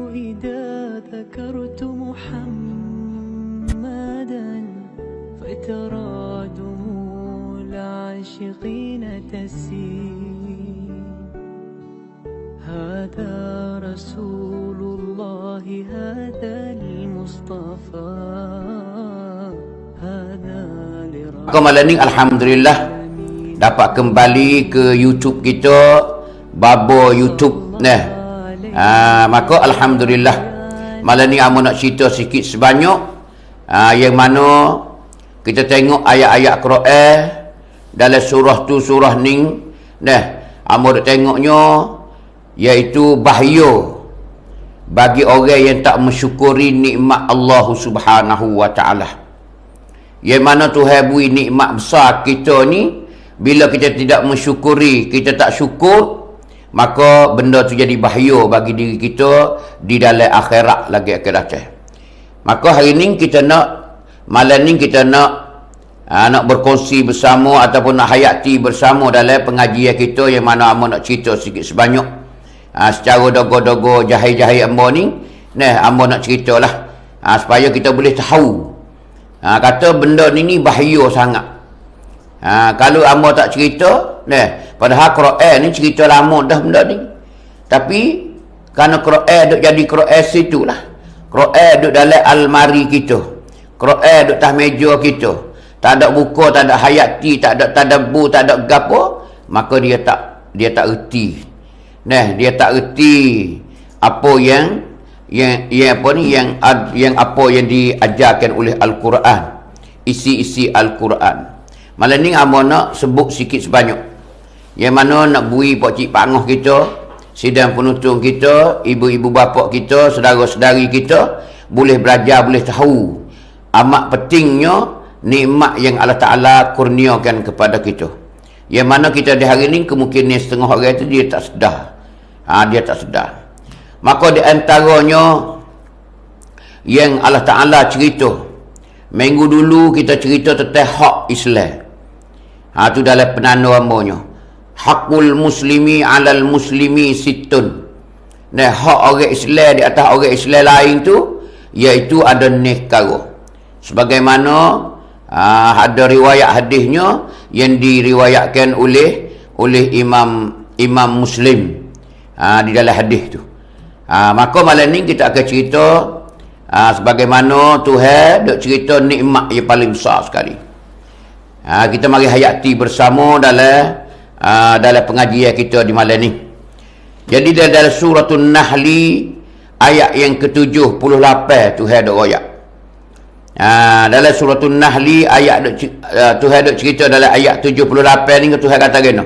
إذا ذكرت محمدا فترى دموع العاشقين تسيل. هذا رسول الله هذا المصطفى هذا لرب. Malam ni alhamdulillah dapat kembali ke YouTube kita, Babo YouTube nah. Maka alhamdulillah malam ni amo nak cerita sikit sebanyak yang mana kita tengok ayat-ayat Quran dalam surah tu, surah ning nah, amo nak tengoknya iaitu bahaya bagi orang yang tak mensyukuri nikmat Allah Subhanahu wa taala. Yang mana Tuhan beri nikmat besar kita ni, bila kita tidak mensyukuri, kita tak syukur, maka benda tu jadi bahaya bagi diri kita di dalam akhirat lagi akhirat. Maka hari ni kita nak, malam ni kita nak berkongsi bersama ataupun nak hayati bersama dalam pengajian kita yang mana amo nak cerita sikit sebanyak. Secara dogo-dogo jahil-jahil amo ni, nah amo nak ceritalah supaya kita boleh tahu. Kata benda ni bahaya sangat. Kalau amo tak cerita, nah padahal Quran ni cerita lama dah benda ni. Tapi kerana Quran duk jadi Quran situlah. Quran duk dalam almari kita. Quran duk atas meja kita. Tak ada buku, tak ada hayati, tak ada tadabbur, tak ada gapo, maka dia tak erti. Nah, dia tak erti apa yang apa ni yang apa yang diajarkan oleh Al-Quran, isi-isi Al-Quran. Malam ni amo nak sebut sikit sebanyak yang mana nak bui pak cik pak ngoh kita, sidang penonton kita, ibu-ibu bapa kita, saudara-saudari kita boleh belajar, boleh tahu amat pentingnya nikmat yang Allah Taala kurniakan kepada kita. Yang mana kita di hari ni kemungkinan setengah orang itu dia tak sedar. Dia tak sedar. Maka di antaranya yang Allah Ta'ala cerita, minggu dulu kita cerita tentang hak Islam. Tu dalam penanda amanya. Hakul muslimi alal muslimi situn. Nah, hak orang Islam di atas orang Islam lain tu, iaitu ada perkara. Sebagaimana ada riwayat hadisnya yang diriwayatkan oleh Imam Muslim di dalam hadis tu. Maka malam ni kita akan cerita sebagaimana Tuhan duk cerita nikmat yang paling besar sekali. Kita mari hayati bersama dalam pengajian kita di malam ni. Jadi dalam suratul Nahli ayat yang ke-78 Tuhan duk royak. Dalam suratul Nahli ayat Tuhan duk cerita dalam ayat 78 ni Tuhan kata gini.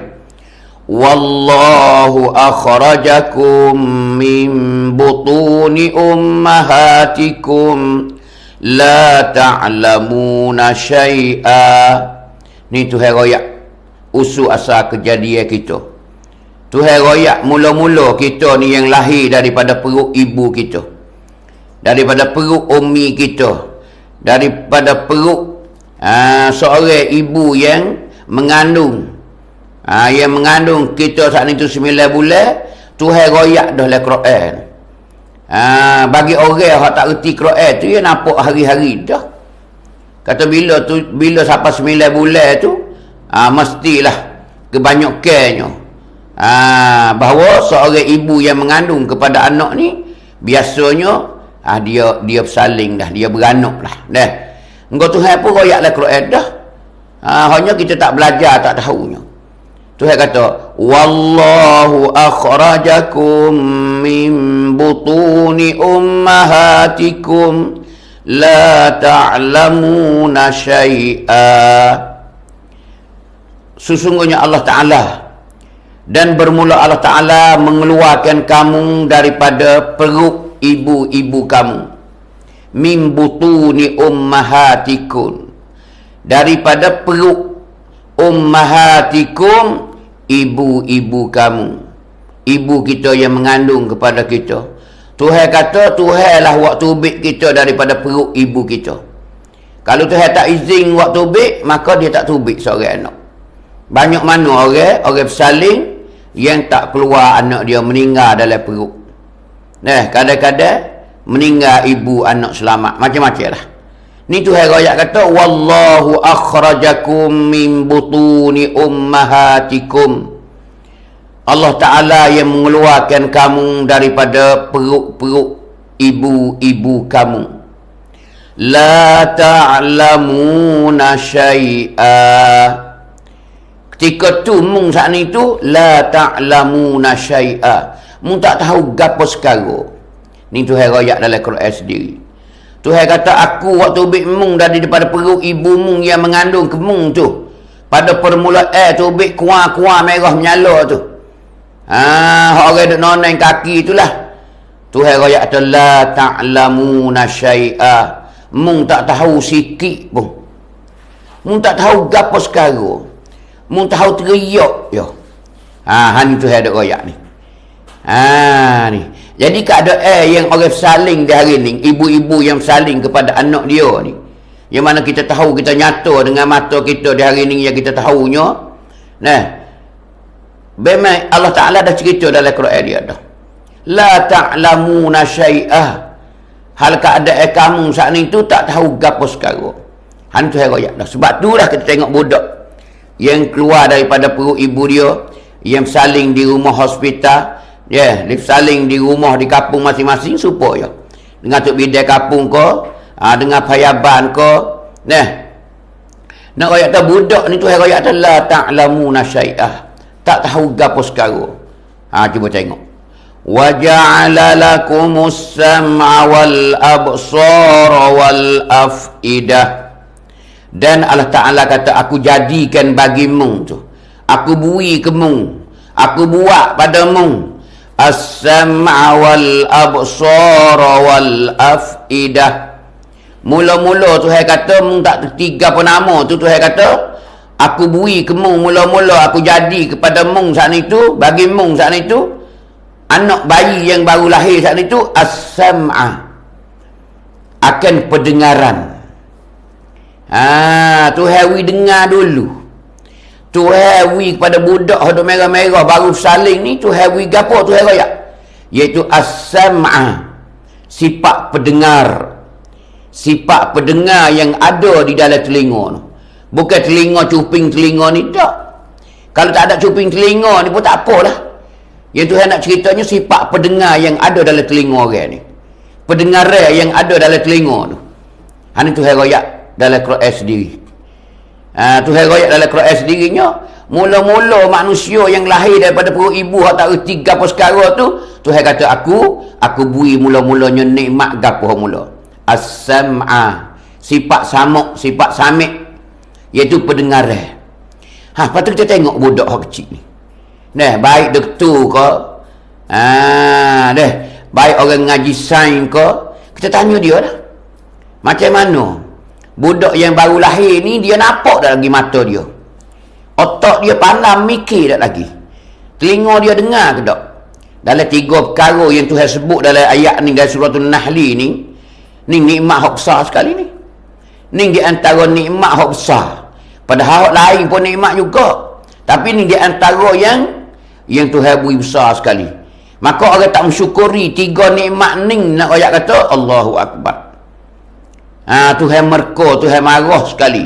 Wallahu akhrajakum min butuni ummahatikum la ta'lamuna syai'a. Ni Tuhan royak usul asal kejadian kita. Tuhan royak mula-mula kita ni yang lahir daripada perut ibu kita, daripada perut ummi kita, daripada perut seorang ibu yang mengandung kita saat itu 9 bulan. Tuhan royak dah dalam Quran. Bagi orang yang tak erti Quran tu, dia nampak hari-hari dah. Kata bila sampai 9 bulan tu, mestilah kebanyakannya bahawa seorang ibu yang mengandung kepada anak ni biasanya dia bersaling dah, dia beranak lah dah. Engkau Tuhan pun royak dalam Quran dah. Hanya kita tak belajar, tak tahunya. Tuhan kata, wallahu akhrajakum min butuni ummahatikum la ta'lamuna syai'a. Sesungguhnya Allah Ta'ala, dan bermula Allah Ta'ala mengeluarkan kamu daripada perut ibu-ibu kamu. Min butuni ummahatikum, daripada perut ummahatikum, ibu-ibu kamu, ibu kita yang mengandung kepada kita. Tuhan kata Tuhanlah waktu ubik kita daripada perut ibu kita. Kalau Tuhan tak izin waktu ubik, maka dia tak tubik seorang anak. Banyak mana orang bersalin yang tak keluar anak dia meninggal dalam perut. Nah, kadang-kadang meninggal ibu anak selamat. Macam-macam lah. Ni Tuhan royak kata, wallahu akhrajakum min butuni ummahatikum. Allah Ta'ala yang mengeluarkan kamu daripada perut-perut ibu-ibu kamu. La ta'lamuna syai'a. Ketika tu mung saat ni tu, la ta'lamuna syai'a. Mung tak tahu gapo sekarang. Ni Tuhan royak dalam Quran sendiri. Tuhan kata, aku waktu ubik mung daripada perut ibu mung yang mengandung ke mung tu. Pada permulaan tu ubik kuah-kuah merah menyala tu. Orang duk noneng kaki itulah. Tuhan royak kata, la ta'lamuna syai'a. Mung tak tahu sikit pun. Mung tak tahu gapo sekarang. Mung tahu teriak yo. Ni Tuhan duk royak ni. Ni. Jadi keadaan yang orang saling di hari ni, ibu-ibu yang saling kepada anak dia ni, yang mana kita tahu, kita nyata dengan mata kita di hari ni yang kita tahunya. Nah, memang Allah Ta'ala dah cerita dalam Quran dia dah. La ta'lamuna syai'ah. Hal keadaan kamu saat ni tu tak tahu gapo sekarang. Hantu royak dah. Sebab tu lah kita tengok budak yang keluar daripada perut ibu dia, yang saling di rumah hospital. Saling di rumah di kampung masing-masing supaya dengan tok bidai kampung ko, dengan payaban ko. Nak royak tak budak ni Tuhan royak tak la ta'lamuna syai'ah. Tak tahu gapo sekarang. Cuba tengok. Wa ja'ala lakumus sam'a wal absara wal af'idah. Dan Allah Ta'ala kata, aku jadikan bagimu tu. Aku bui ke mung. Aku buat pada mung. As-sam'a wal absara wal af'idah. Mula-mula Tuhan kata mung tak tiga pun nama tu. Tuhan kata aku bui ke mung, mula-mula aku jadi kepada mung saat itu, bagi mung saat itu anak bayi yang baru lahir saat itu, as-sam'a, akan pendengaran. Tuhan wi dengar dulu. Tuhan wi kepada budak hodok merah-merah baru saling ni, Tuhan wi gapo Tuhan royak? Iaitu as-sam'a, sifat pendengar. Sifat pendengar yang ada di dalam telinga tu. Bukan telinga cuping telinga ni tak. Kalau tak ada cuping telinga ni pun tak apalah. Yang Tuhan nak ceritanya sifat pendengar yang ada dalam telinga orang ni. Pendengaran yang ada dalam telinga tu. Ini Tuhan royak dalam Quran sendiri. Tuhan royak dalam Quran sendirinya, mula-mula manusia yang lahir daripada perut ibu hak tak reti gapo sekarang tu, Tuhan kata aku bui mula-mulanya nikmat gapo mula. As-sam'a, sifat samuk, sifat samik, iaitu pendengaran. Lepas tu kita tengok budak hak kecil ni. Baik doktor ke, baik orang ngaji sains ke, kita tanya dia dah. Macam mana budak yang baru lahir ni, dia nampak tak lagi mata dia? Otak dia pandang, mikir tak lagi? Telinga dia dengar ke tak? Dalam 3 perkara yang Tuhan sebut dalam ayat ni, dalam surah An-Nahl ni nikmat hak besar sekali ni. Ni di antara nikmat hak besar. Padahal hak lain pun nikmat juga. Tapi ni di antara yang Tuhan beri besar sekali. Maka orang tak mensyukuri 3 nikmat ni, nak ayat kata Allahu Akbar. Tuhan merka, Tuhan marah sekali.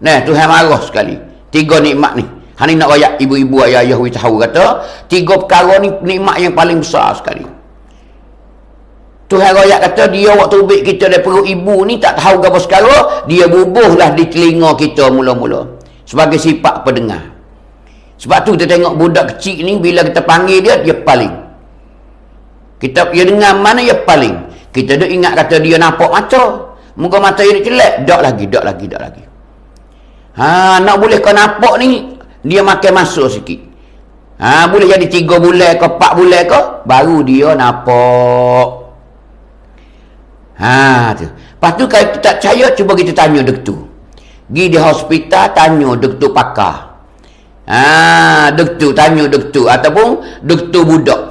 Tuhan marah sekali. 3 nikmat ni. Ni nak royak ibu-ibu ayah-ayah tahu kata 3 perkara ni nikmat yang paling besar sekali. Tuhan royak kata dia waktu ubik kita dari perut ibu ni tak tahu apa sekarang, dia bubuhlah di telinga kita mula-mula sebagai sifat pendengar. Sebab tu kita tengok budak kecil ni, bila kita panggil dia paling. Dia dengar mana dia paling. Kita duk ingat kata dia nampak mata. Muka mata dia celak, dak lagi. Nak boleh kau nampak ni, dia makan masa sikit. Boleh jadi 3 bulan ke 4 bulan ke, baru dia nampak. Tu. Lepas tu kalau kita tak percaya, cuba kita tanya doktor. Pergi di hospital, tanya doktor pakar. Doktor, tanya doktor. Ataupun doktor budak.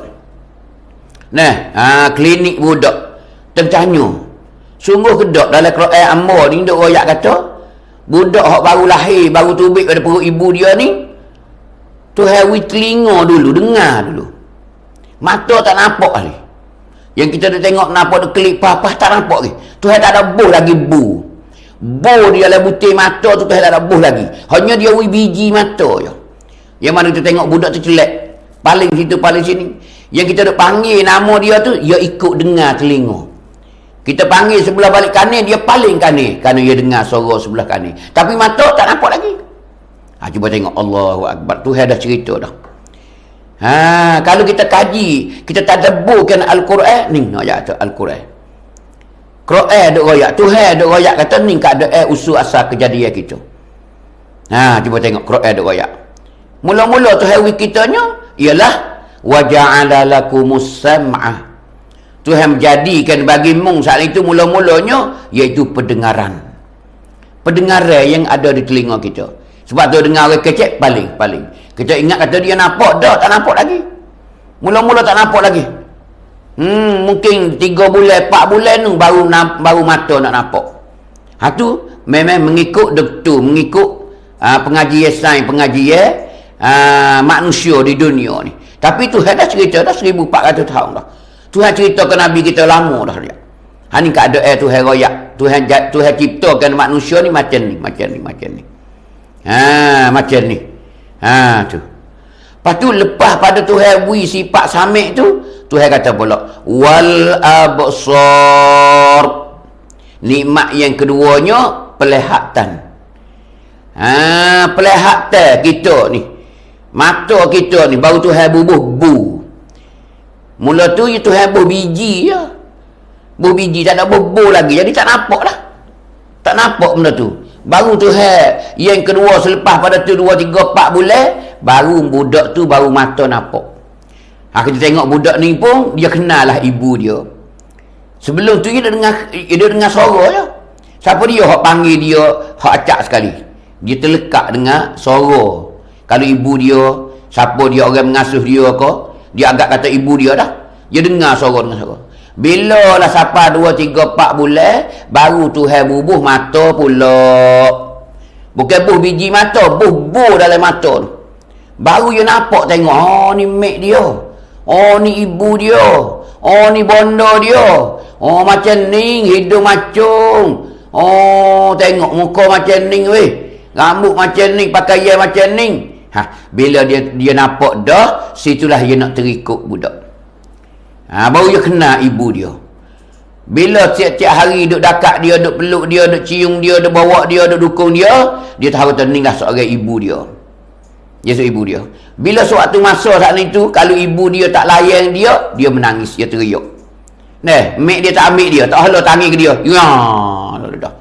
Klinik budak. Tertanya. Sungguh ke tak dalam Quran Amr ni, duk royak kata budak hak baru lahir, baru tubik pada perut ibu dia ni, Tuhan wi telinga dulu, dengar dulu. Mata tak nampak lagi. Yang kita dah tengok nampak ada kelip apa tak nampak ke. Tuhan tak ada buh lagi bu. Bu dia dalam butir mata tu Tuhan tak ada buh lagi. Hanya dia biji mata je. Yang mana kita tengok budak tu celak. Paling situ paling sini. Yang kita duk panggil nama dia tu, dia ikut dengar telinga. Kita panggil sebelah balik kanan, dia paling kanan. Kerana dia dengar suara sebelah kanan. Tapi mata tak nampak lagi. Cuba tengok Allahu Akbar. Tuhan dah cerita dah. Kalau kita kaji, kita tadabburkan Al-Quran, ni nak ayat tu Al-Quran. Quran duk royak, Tuhan duk royak kata ni keadaan usul asal kejadian kita. Cuba tengok Quran duk royak. Mula-mula Tuhan kitanya ialah wa ja'ala lakumus sam'a. Tuhan menjadikan bagi mung saat itu mula-mulanya iaitu pendengaran. Pendengaran yang ada di telinga kita. Sebab tu dengar orang kecek paling. Kita ingat kata dia nampak, dah tak nampak lagi. Mula-mula tak nampak lagi. Mungkin 3 bulan, 4 bulan tu baru mata nak nampak. Tu memang mengikut doktor, mengikut pengajian sains, pengajian manusia di dunia ni. Tapi Tuhan dah cerita dah 1400 tahun dah. Tuhan cerita ke Nabi kita lama dah dia. Ni keadaan Tuhan royak. Tuhan ciptakan manusia ni macam ni. Macam ni. Tu. Lepas tu lepas pada Tuhan beri sifat samik tu, Tuhan kata pula wal absar. Nikmat yang keduanya pelihatan. Pelihatan kita ni. Mata kita ni baru Tuhan bubuh bu. Mula tu Tuhan bubuh biji je. Bubuh biji tak ada bubuh lagi. Jadi tak nampak lah. Tak nampak benda tu. Baru Tuhan yang kedua selepas pada tu 2, 3, 4 bulan, baru budak tu baru mata nampak. Kita tengok budak ni pun dia kenal lah ibu dia. Sebelum tu dia dengar suara je. Siapa dia hak panggil dia hak acak sekali. Dia terlekat dengan suara. Kalau ibu dia, siapa dia orang mengasuh dia ke, dia agak kata ibu dia dah. Dia dengar suara dengan suara. Bila lah sampai 2, 3, 4 bulan, baru Tuhan bubuh mata pula. Bukan buh biji mata, buh dalam mata tu. Baru dia nampak tengok, ni mak dia. Ni ibu dia. Ni bonda dia. Macam ni, hidung macung. Tengok muka macam ni weh. Rambut macam ni, pakaian macam ni. Bila dia nampak dah, situlah dia nak terikut budak. Baru dia kenal ibu dia. Bila tiap-tiap hari duk dekat dia, duk peluk dia, duk cium dia, duk bawa dia, duk dukung dia, dia tahu kata ni lah seorang ibu dia. Dia seorang ibu dia. Bila suatu masa saat itu, kalau ibu dia tak layan dia, dia menangis, dia teriak. Mek dia tak ambil dia, tak halau tangi ke dia. Ya, dah.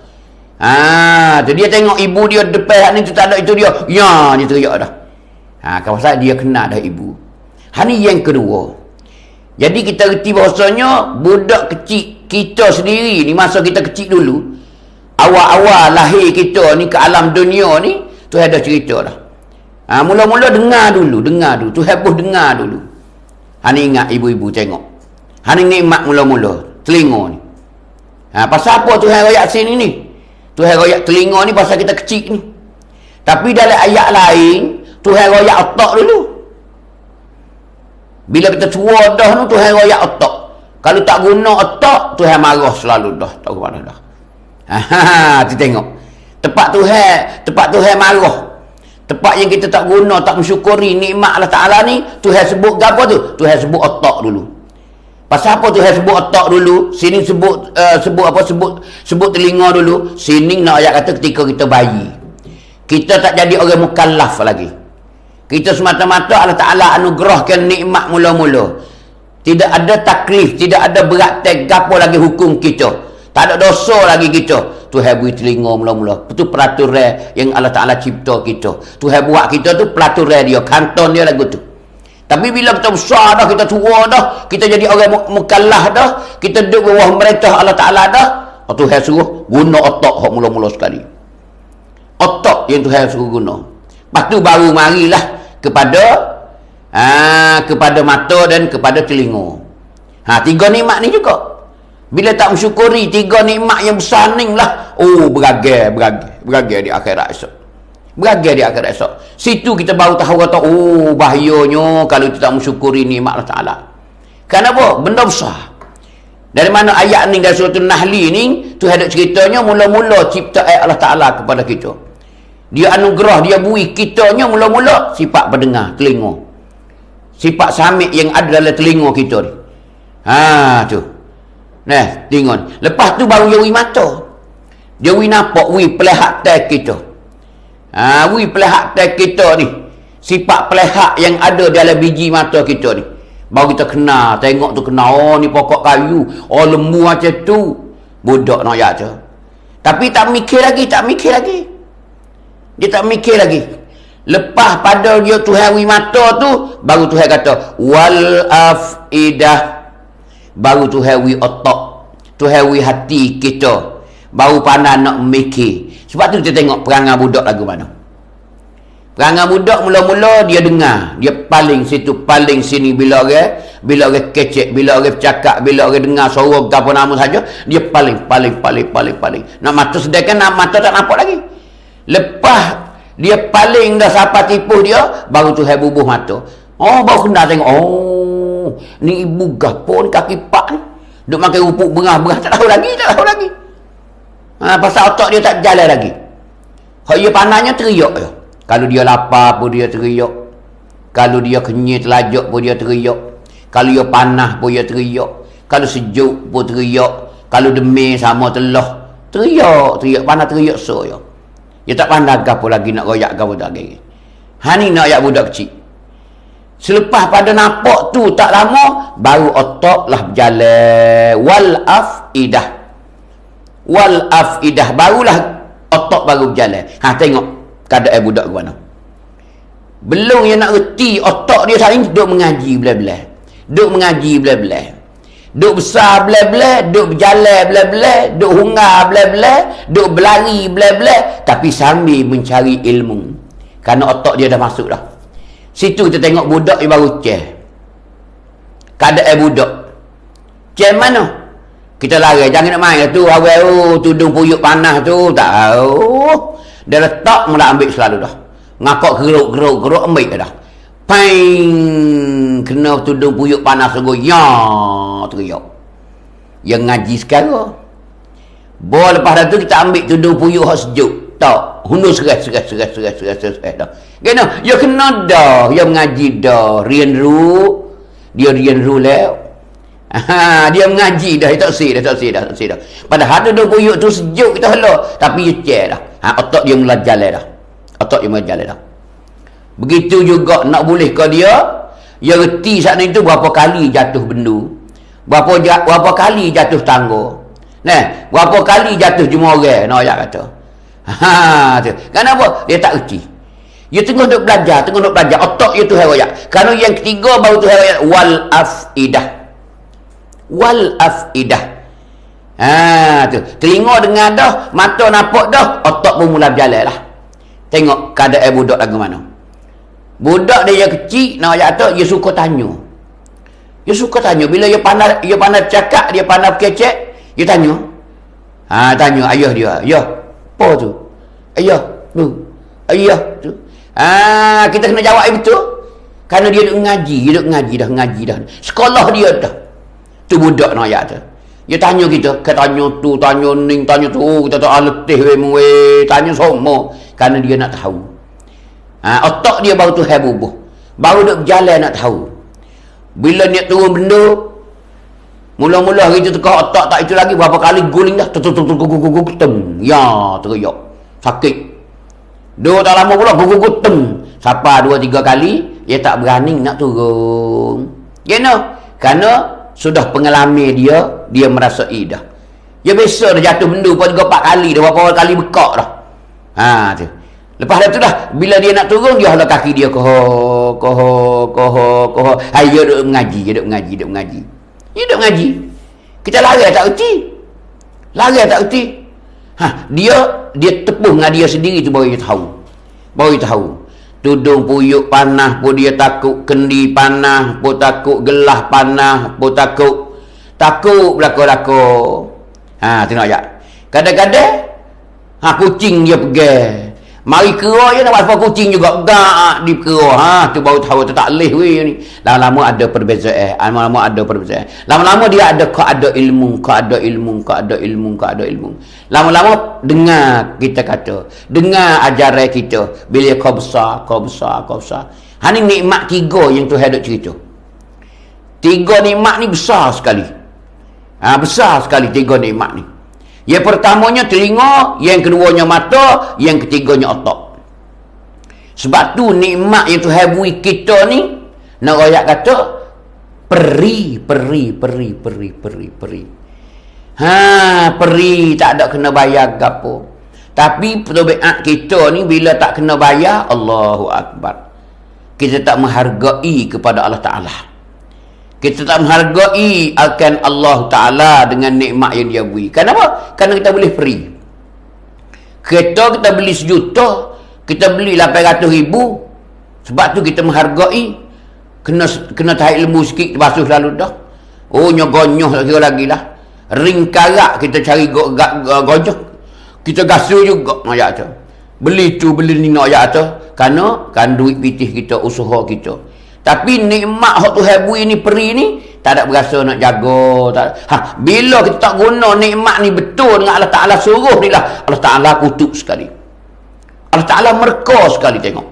Tu dia tengok ibu dia depan saat ni tu tak ada itu dia. Ya, dia teriak dah. Kalau pasal dia kenal dah ibu. Ni yang kedua. Jadi kita reti bahasanya budak kecil kita sendiri ni masa kita kecil dulu, awal-awal lahir kita ni ke alam dunia ni, Tuhan dah cerita dah. Mula-mula dengar dulu. Tuhan pun dengar dulu. Ni ingat ibu-ibu tengok. Ni nikmat mula-mula telinga ni. Pasal apa Tuhan royak sini ni? Tuhan royak telinga ni pasal kita kecil ni. Tapi dalam ayat lain, Tuhan royak otak dulu. Bila kita tua dah tu, Tuhan royak otak. Kalau tak guna otak, Tuhan marah selalu dah. Tak ke mana dah. Tu tengok. Tempat Tuhan marah. Tempat yang kita tak guna, tak mensyukuri nikmat Allah Ta'ala ni, Tuhan sebut apa tu? Tuhan sebut otak dulu. Pasal apa Tuhan sebut otak dulu? Sini sebut telinga dulu. Sini nak ayat kata ketika kita bayi. Kita tak jadi orang mukallaf lagi. Kita semata-mata Allah Ta'ala anugerahkan nikmat mula-mula. Tidak ada taklif, tidak ada berat gapo lagi hukum kita. Tak ada dosa lagi kita. Tuhan beri telinga mula-mula. Itu peraturan yang Allah Ta'ala cipta kita. Tuhan buat kita tu peraturan dia, kanton dia lagu tu. Tapi bila kita besar dah, kita tua dah, kita jadi orang mukallaf dah, kita duduk bawah merintah Allah Ta'ala dah, Tuhan suruh guna otak hak mula-mula sekali. Otak yang Tuhan suruh guna. Lepas tu baru marilah kepada mata dan kepada telinga. 3 nikmat ni juga. Bila tak mensyukuri 3 nikmat yang besar ni lah, beragai di akhirat esok. Beragai di akhirat esok. Situ kita baru tahu kata, bahayanya kalau kita tak mensyukuri nikmat Allah Ta'ala. Kenapa? Benda besar. Dari mana ayat ni dari surah An-Nahli ni, Tuhan ada ceritanya mula-mula cipta Allah Ta'ala kepada kita. Dia anugerah, dia bui kitanya mula-mula sifat pendengar, telinga. Sifat samik yang ada dalam telinga kita ni. Tu. Nah, tengok. Lepas tu baru dia bui mata. Dia bui nampak, bui pelihatan kita. Bui pelihatan kita ni. Sifat pelihak yang ada dalam biji mata kita ni. Baru kita kenal, tengok tu kenal, oh ni pokok kayu, oh lembu macam tu. Budak nak ayat tu. Tapi tak mikir lagi. Dia tak mikir lagi. Lepas pada dia Tuhan wi mata tu, baru Tuhan kata wal afidah. Baru Tuhan wi otak, Tuhan wi hati kita. Baru pandai nak mikir. Sebab tu kita tengok perangai budak lagu mana. Perangai budak mula-mula dia dengar, dia paling situ paling sini, bila orang kecek, bila orang bercakap, bila orang dengar suara apa nama saja, dia paling. Nak mata sedangkan nak mata tak nampak lagi. Lepas dia paling dah siapa tipu dia, baru Tuhan bubuh mata. Oh, baru kena tengok. Oh, ni ibu gapo ni kaki pak ni. Duk makan rupuk berah-berah, tak tahu lagi. Pasal otak dia tak jalan lagi. Hak dia pandangnya teriak je. Kalau dia lapar pun dia teriak. Kalau dia kenyit telajak pun dia teriak. Kalau dia panas pun dia teriak. Kalau sejuk pun teriak. Kalau demam sama telah, teriak. Panas teriak so ya. Dia tak pandai apa lagi nak royak apa tak lagi. Ni nak ayat budak kecil. Selepas pada nampak tu tak lama, baru otak lah berjalan. Wal afidah. Barulah otak baru berjalan. Tengok keadaan budak ke mana. Belum dia nak reti, otak dia saling duk mengaji belah-belah. Duk besar belah-belah, duk berjalan belah-belah, duk hungar belah-belah, duk berlari belah-belah, tapi sambil mencari ilmu. Kerana otak dia dah masuk dah. Situ kita tengok budak dia baru ceh. Keadaan budak. Ceh mana? Kita lari, jangan nak main tu, tudung puyuk panas tu, tahu. Dia letak, mula ambil selalu dah. Ngakak geruk, ambil dah. Paing, kena tudung puyuk panas sungguh, ya, teriak. Yang ngaji sekarang. Lepas dah tu kita ambil tudung puyuk hak sejuk. Tak, hundur seras dah. Kena, dia kena dah, dia mengaji dah, dia rian ru leh. Dia mengaji dah, tak si dah. Padahal tudung puyuk tu sejuk kita halau, tapi dia cek dah. Otak dia mula jalan dah. Begitu juga nak boleh ke dia reti saat itu berapa kali jatuh bendu, berapa kali jatuh tangga, berapa kali jatuh jemorang, nak ayat kata. Tu. Kenapa? Dia tak reti. Dia tengah nak belajar, otak dia tu ayat. Kerana yang ketiga baru tu ayat wal afidah. Tu. Telinga dengar dah, mata nampak dah, otak pun mula berjalan lah. Tengok keadaan budak lagu mana. Budak dia kecil, nak ayat tu, dia suka tanya. Bila dia pandai cakap, dia pandai kecek, dia tanya. Tanya ayah dia. Ayah, apa tu? Ayah tu. Kita kena jawab betul. Kerana dia duk ngaji dah. Sekolah dia dah. Tu budak nak ayat tu. Dia tanya kita, tanya tu, tanya ni, tanya tu. Kita tak letih tanya semua. Kerana dia nak tahu. Otak dia baru tu bubuh. Baru duk berjalan nak tahu. Bila dia turun benda, mula-mula hari tu tekak otak tak itu lagi, berapa kali guling dah. Ya, teriak. Sakit. Dua tak lama pula, gugugutem. Siapa 2-3 kali, dia tak berani nak turun. Kerana sudah pengalaman dia merasai dah. Dia biasa dah jatuh benda pun 3-4 kali dah, berapa kali bekak dah. Tu. Lepas tu dah, bila dia nak turun, dia halau kaki dia koho. Dia duk mengaji. Dia duk mengaji. Kita lari tak erti. Dia tepuh dengan dia sendiri tu baru dia tahu. Tudung puyuk panas pun dia takut, kendi panas pun takut, gelah panas pun takut belakang. Tengok ajak. Kadang-kadang kucing dia pegang. Mari kera je nak buat kucing juga. Gak di kera. Tu baru tahu tu tak leh weh ni. Lama-lama ada perbezaan. Lama-lama dia ada ada ilmu. Lama-lama dengar kita kata. Dengar ajaran kita. Bila kau besar. Ni nikmat 3 yang Tuhan duk cerita. 3 nikmat ni besar sekali. Besar sekali 3 nikmat ni. Yang pertamanya telinga, yang keduanya mata, yang ketiganya otak. Sebab tu nikmat yang Tuhan beri kita ni, nak royak kata, peri. Peri tak ada kena bayar gapo. Tapi tabiat kita ni bila tak kena bayar, Allahu Akbar. Kita tak menghargai kepada Allah Ta'ala. Kita tak menghargai akan Allah Ta'ala dengan nikmat yang dia beri. Kenapa? Kerana kita boleh free. Kita beli 1 juta, kita beli 800,000. Sebab tu kita menghargai. Kena tarik lembu sikit, basuh lalu dah. Oh, nyogonyoh lagi lah. Ring karak kita cari gojok. Kita gasuh juga ayat tu. Beli tu, beli ni ayat tu. Kerana kan duit pitih kita, usaha kita. Tapi nikmat hak Tuhan beri ni, peri ni, tak ada berasa nak jaga. Bila kita tak guna nikmat ni betul dengan Allah Ta'ala suruh ni lah, Allah Ta'ala kutuk sekali. Allah Ta'ala merka sekali tengok.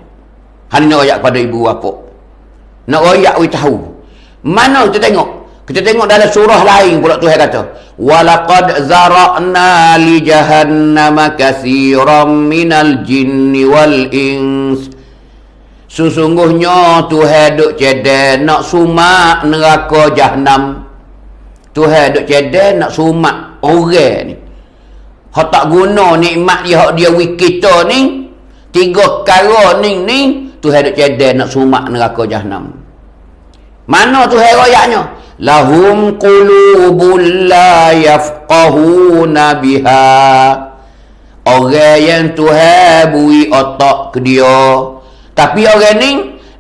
Ni nak royak kepada ibu bapa. Nak royak we tahu. Mana kita tengok? Kita tengok dalam surah lain pula Tuhan kata, "Walaqad zara'na li jahannama katsiran minal jinni wal ins." Sesungguhnya Tuhan duk cedek nak sumak neraka Jahannam. Tuhan duk cedek nak sumak orang ni. Hak tak guna nikmat dia hak dia beri kita ni, 3 perkara ni Tuhan duk cedek nak sumak neraka Jahannam. Mana Tuhan royaknya? Lahum qulubun la yafqahuna biha. Orang yang Tuhan beri otak ke dia, tapi orang ni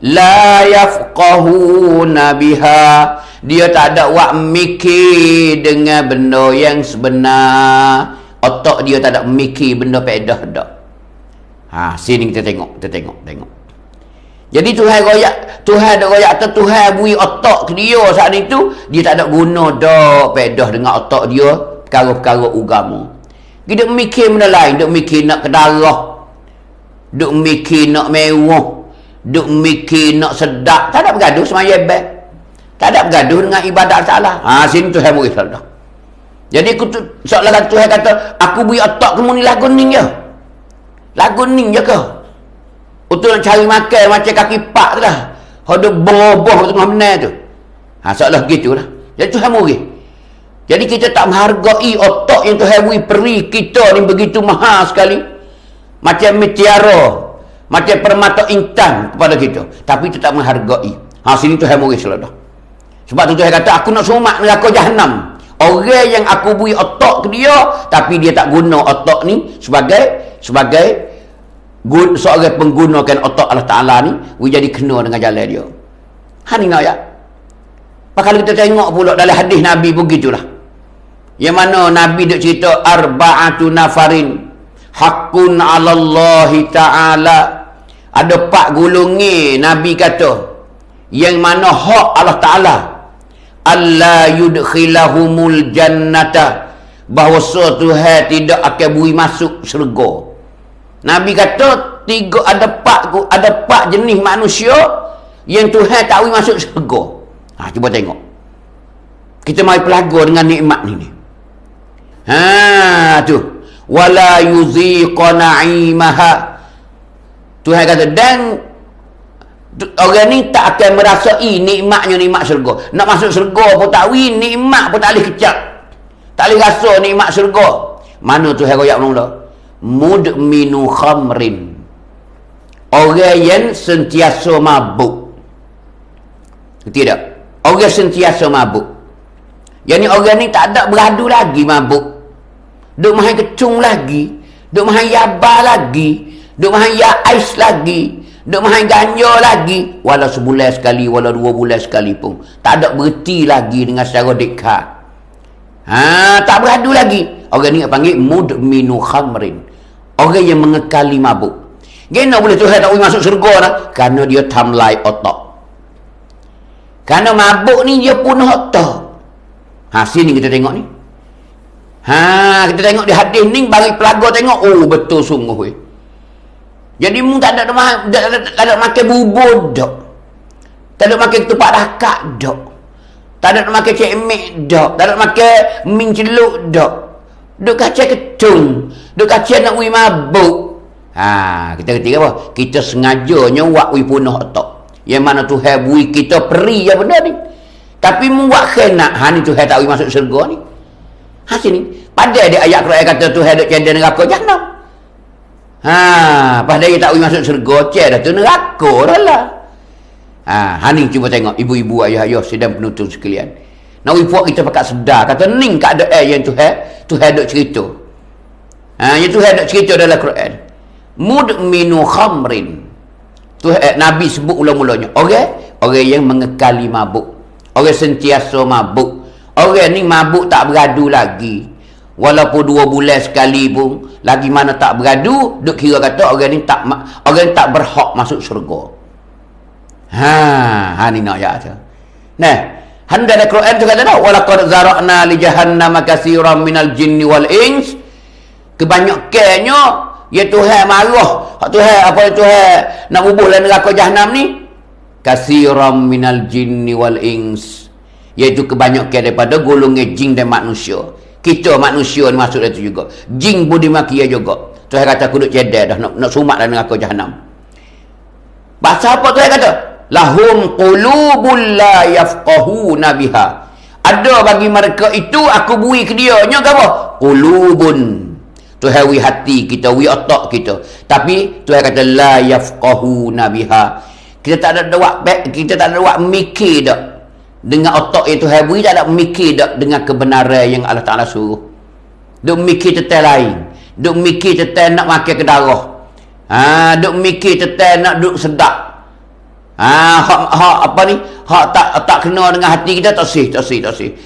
la yafqahuna biha, dia tak ada wak mikir dengan benda yang sebenar. Otak dia tak ada mikir benda pedah dak. Sini kita tengok. Jadi Tuhan ada royak atau Tuhan beri otak ke dia saat itu, dia tak ada guna dak pedah dengan otak dia perkara-perkara agama. Dia duk mikir benda lain, duk mikir nak kedarah, duk mikir nak mewah, duk mikir nak sedap. Tak ada bergaduh semaya baik. Tak ada bergaduh dengan ibadat Allah. Sini Tuhan beri dah. Jadi seolah Tuhan kata, aku beri otak kamu ni lagu ni je. Lagu ni je ke? Untuk nak cari makan macam kaki pak tu lah. Ada boh-boh tengah benar tu. Seolah begitulah. Jadi Tuhan beri. Jadi kita tak menghargai otak yang Tuhan beri peri kita ni begitu mahal sekali. Macam mutiara, macam permata intan kepada kita, tapi tetap menghargai. Sini Tuhan beri seladah. Sebab tu Tuhan kata, aku nak sumak neraka Jahannam. Orang yang aku beri otak ke dia, tapi dia tak guna otak ni sebagai seorang penggunakan otak Allah Ta'ala ni, dia jadi kena dengan jalan dia. Ni nak ya. Kalau kita tengok pula dalam hadis Nabi begitulah. Yang mana Nabi duk cerita arba'atu nafarin hakun 'ala Allah Ta'ala. Ada 4 golongan Nabi kata yang mana hak Allah Ta'ala, alla yudkhilahumul jannata, bahawa Tuhan tidak akan beri masuk syurga. Nabi kata ada 4 jenis manusia yang Tuhan tak beri masuk syurga. Cuba tengok. Kita mari pelaga dengan nikmat ni. Tu wala yuziqa na'imaha. Tuhan kata, dan orang ni tak akan merasai nikmatnya nikmat syurga. Nak masuk syurga pun tak win, nikmat pun tak boleh kecap. Tak boleh rasa nikmat syurga. Mana Tuhan royak mula? Mudminu khamrin. Orang yang sentiasa mabuk. Tidak. Orang sentiasa mabuk. Yang ni orang ni tak ada beradu lagi mabuk. Duk main kecung lagi, duk main yaba lagi, duk main ya ais lagi, duk main ganja lagi, walau sebulan sekali, walau 2 bulan sekali pun tak ada berhenti lagi dengan secara dekat. Tak beradu lagi. Orang ni panggil mudminu khamrin, orang yang mengekali mabuk. Gena boleh Tuhan tak boleh masuk syurga dah? Kerana dia tamlai otak. Kerana mabuk ni dia punuh otak. Sini kita tengok ni. Kita tengok di hadis ni, bagi pelaga tengok, oh betul sungguh weh. Jadi mu tak ada makan bubur dak. Tak ada makan ketupat dakak dak. Tak ada makan cemek dak. Tak ada makan min celuk dak. Duk kacau ketun. Duk kacau nak ui mabuk. Kita ketika apa? Kita sengajanya buat ui punuh otak. Yang mana Tuhan bui kita peri ya benda ni. Tapi mu buat kena, ni Tuhan tak ui masuk syurga ni. Sini. Pada ada ayat Quran kata Tuhan duk cendera neraka Jahannam. Pada dia tak ui masuk syurga, dah tu neraka dah lah. Ni cuba tengok ibu-ibu, ayah-ayah sedang penuntut sekalian. Nak puak kita pakat sedar kata ning keadaan yang Tuhan duk cerita. Yang Tuhan duk cerita dalam Quran. Mudminu khamrin. Tuhan Nabi sebut ulang-ulangnya. Orang yang mengekali mabuk. Orang sentiasa mabuk. Orang ni mabuk tak beradu lagi. Walaupun 2 bulan sekali pun, lagi mana tak beradu, duk kira kata orang ni tak berhak masuk syurga. Ni nak ayat tu. Dalam Quran tu kata dah, walaqad zara'na li jahannama katsiran minal jinni wal ins. Kebanyakannya ya Tuhan marah. Tuhan nak bubuh dalam neraka Jahannam ni. Katsiran minal jinni wal ins. Iaitu kebanyakan daripada golongan jin dan manusia. Kita manusia ni masuk itu juga. Jin pun dimakia juga. Tuhan kata aku duk cedek dah nak sumak dalam neraka Jahannam. Bahasa apa Tuhan kata? Lahum qulubul la yafqahuna biha. Ada bagi mereka itu aku bui ke dia nya apa? Qulubun. Tuhan wi hati kita, wi otak kita. Tapi Tuhan kata la yafqahuna biha. Kita tak ada buat mikir dak. Dengan otak itu Tuhan bui tak ada mikir dak dengan kebenaran yang Allah Taala suruh. Duk mikir tentang lain. Duk mikir tentang nak makan ke darah. Duk mikir tentang nak duk sedap. Apa ni? Hak tak kena dengan hati kita, tak sih.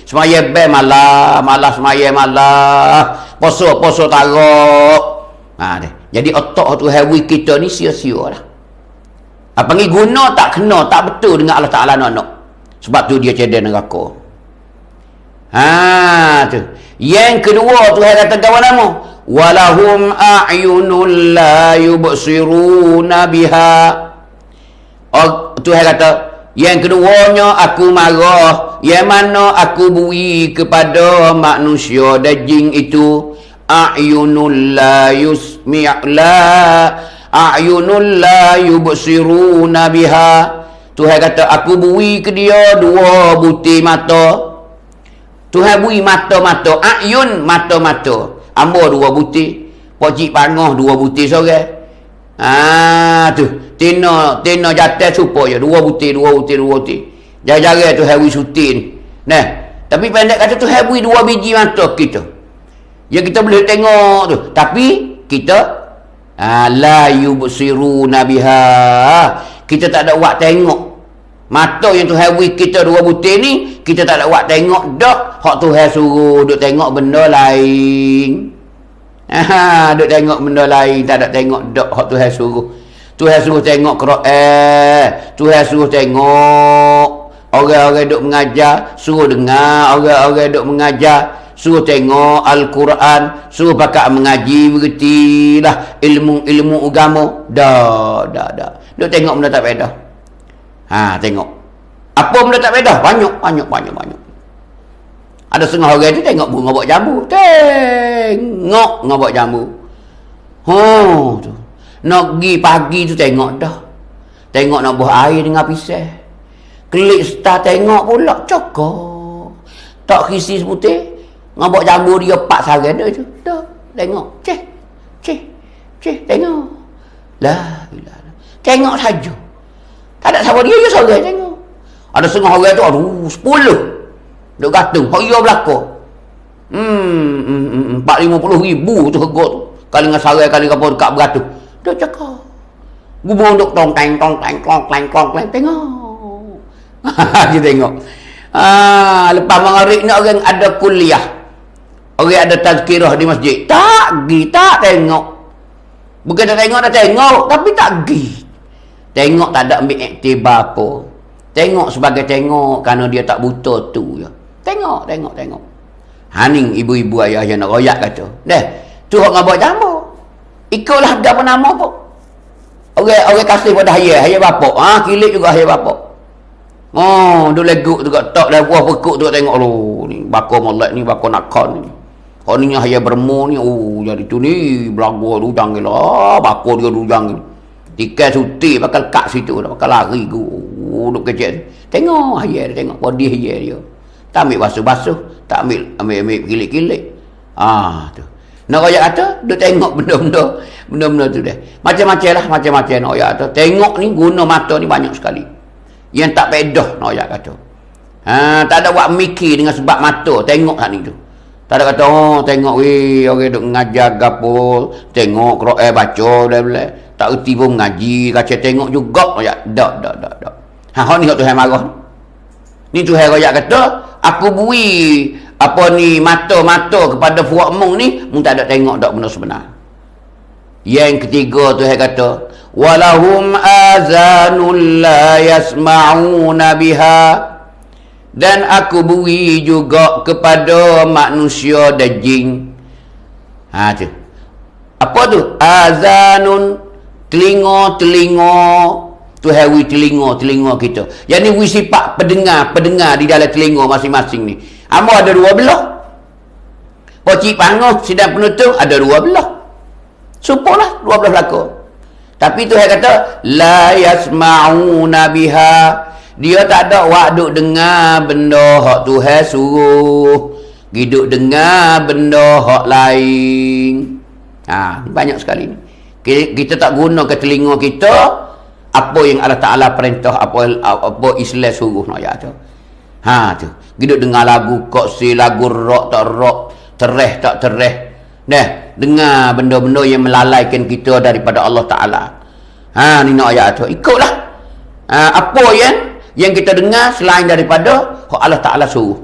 Semaya malah semaya malah. Poso tarok. Jadi otak tu hawi kita ni sia-sia lah. Apa ni guna tak kena, tak betul dengan Allah Taala nak. Sebab tu dia cedera neraka. Tu. Yang kedua Tuhan kata kawan nama, walahum a'yunul la yubsiruna biha. Tuhan kata, yang keduanya aku marah, yang mana aku bui kepada manusia dan jin itu, a'yunul la yubsiruna biha. Tuhan kata aku bui ke dia 2 butir mata. Tuhan bui mata-mata, a'yun mata-mata. Ambo 2 butir, pocik pangah 2 butir seorang. Tu Tina jatuh supaya 2 butir. Jari-jari tu Harry suti ni. Tapi pendek kata tu Harry 2 biji mata kita. Yang kita boleh tengok tu. Tapi kita la yubsiruna biha. Kita tak ada buat tengok. Mata yang tu Harry kita 2 butir ni, kita tak ada buat tengok dak. Hak Tuhan suruh duk tengok benda lain. Duk tengok benda lain, tak ada tengok dak hak Tuhan suruh. Tuhan suruh tengok Quran. Tuhan suruh tengok orang-orang duk mengajar, suruh dengar orang-orang duk mengajar, suruh tengok Al-Quran, suruh pakat mengaji bergetilah ilmu agama. Dah. Duk tengok benda tak faedah. Tengok. Apa benda tak faedah? Banyak. Ada setengah orang tu tengok bunga buat jambu. Tengok ngabak jambu. Tu. Nak pergi pagi tu tengok dah. Tengok nak buah air dengan pisau. Klik start tengok pula cokok. Tak kisi seputih. Ngabak jambu dia 4 sarang dah tu. Dah. Tengok. Cih. Tengok. Lah. Tengok saja. Tak ada siapa dia seorang tengok. Ada setengah orang tu 10. Duk gantung. Hak ia belakang. 40-50 ribu tu harga tu. Kali dengan sarai, kali dengan apa dekat beratus. Duk cakap. Gubung duk tong-teng. Tengok. Dia tengok. Lepas maghrib ni orang ada kuliah. Orang ada tazkirah di masjid. Tak tengok. Bukan dah tengok, tapi tak pergi. Tengok tak ada ambil iktibar apa. Tengok sebagai tengok kerana dia tak buta tu je. Tengok. Haning ibu-ibu ayah yang nak royak kata. Dah, tu hok ngabak jambur. Ikutlah dah apa nama apa. Orang kasih pada hayat bapak. Kilit juga hayat bapak. Duk leguk tu kat tak dah buah pekuk tu tengok lu. Ni bakar molek ni, bakar nakon ni. Kau ni hayat bermu ni. Jadi tu ni belagu rujang gila. Bakar dia rujang gila. Tikai suti bakal kat situ dah, bakal lari ku. Duk kecil. Tengok hayat dia, tengok body hayat dia. Tak ambil basuh-basuh, tak ambil kilit-kilit. Tu. Nak royak kata, dia tengok benda-benda tu dah. Macam-macam lah, macam-macam nak royak kata. Tengok ni, guna mata ni banyak sekali. Yang tak pedah nak royak kata. Tak ada buat mikir dengan sebab mata, tengok tak ni tu. Tak ada kata, tengok orang duk ngajar gapo, tengok Quran baca, bla-bla. Tak erti pun mengaji, kacau tengok juga royak. Tak. Ni hak Tuhan marah. Ni Tuhan royak kata, aku bui apa ni mata-mata kepada puak mung ni, mung tak ada tengok dak benda sebenar. Yang ketiga Tuhan kata, walahum azanul la yasma'una biha. Dan aku beri juga kepada manusia dan jin. Tu. Apa tu? Azanun, telinga. Tuhan wi telinga kita. Yang ni wi sifat pendengar di dalam telinga masing-masing ni. Amo ada 2 belah. Pocik pangoh sidang penutup ada 2 belah. Sumpahlah 2 belah belakang. Tapi Tuhan kata la yasma'una biha. Dia tak ada waktu dengar benda hak Tuhan suruh. Hidup dengar benda hak lain. Banyak sekali ni. Kita tak guna ke telinga kita apa yang Allah Ta'ala perintah, apa Islam suruh nak ya tu. Tu. Hidup dengar lagu koksi, lagu rock tak rock, tereh tak tereh. Dengar benda-benda yang melalaikan kita daripada Allah Ta'ala. Ni nak ayat tu. Ikutlah. Apa yang kita dengar selain daripada Allah Ta'ala suruh.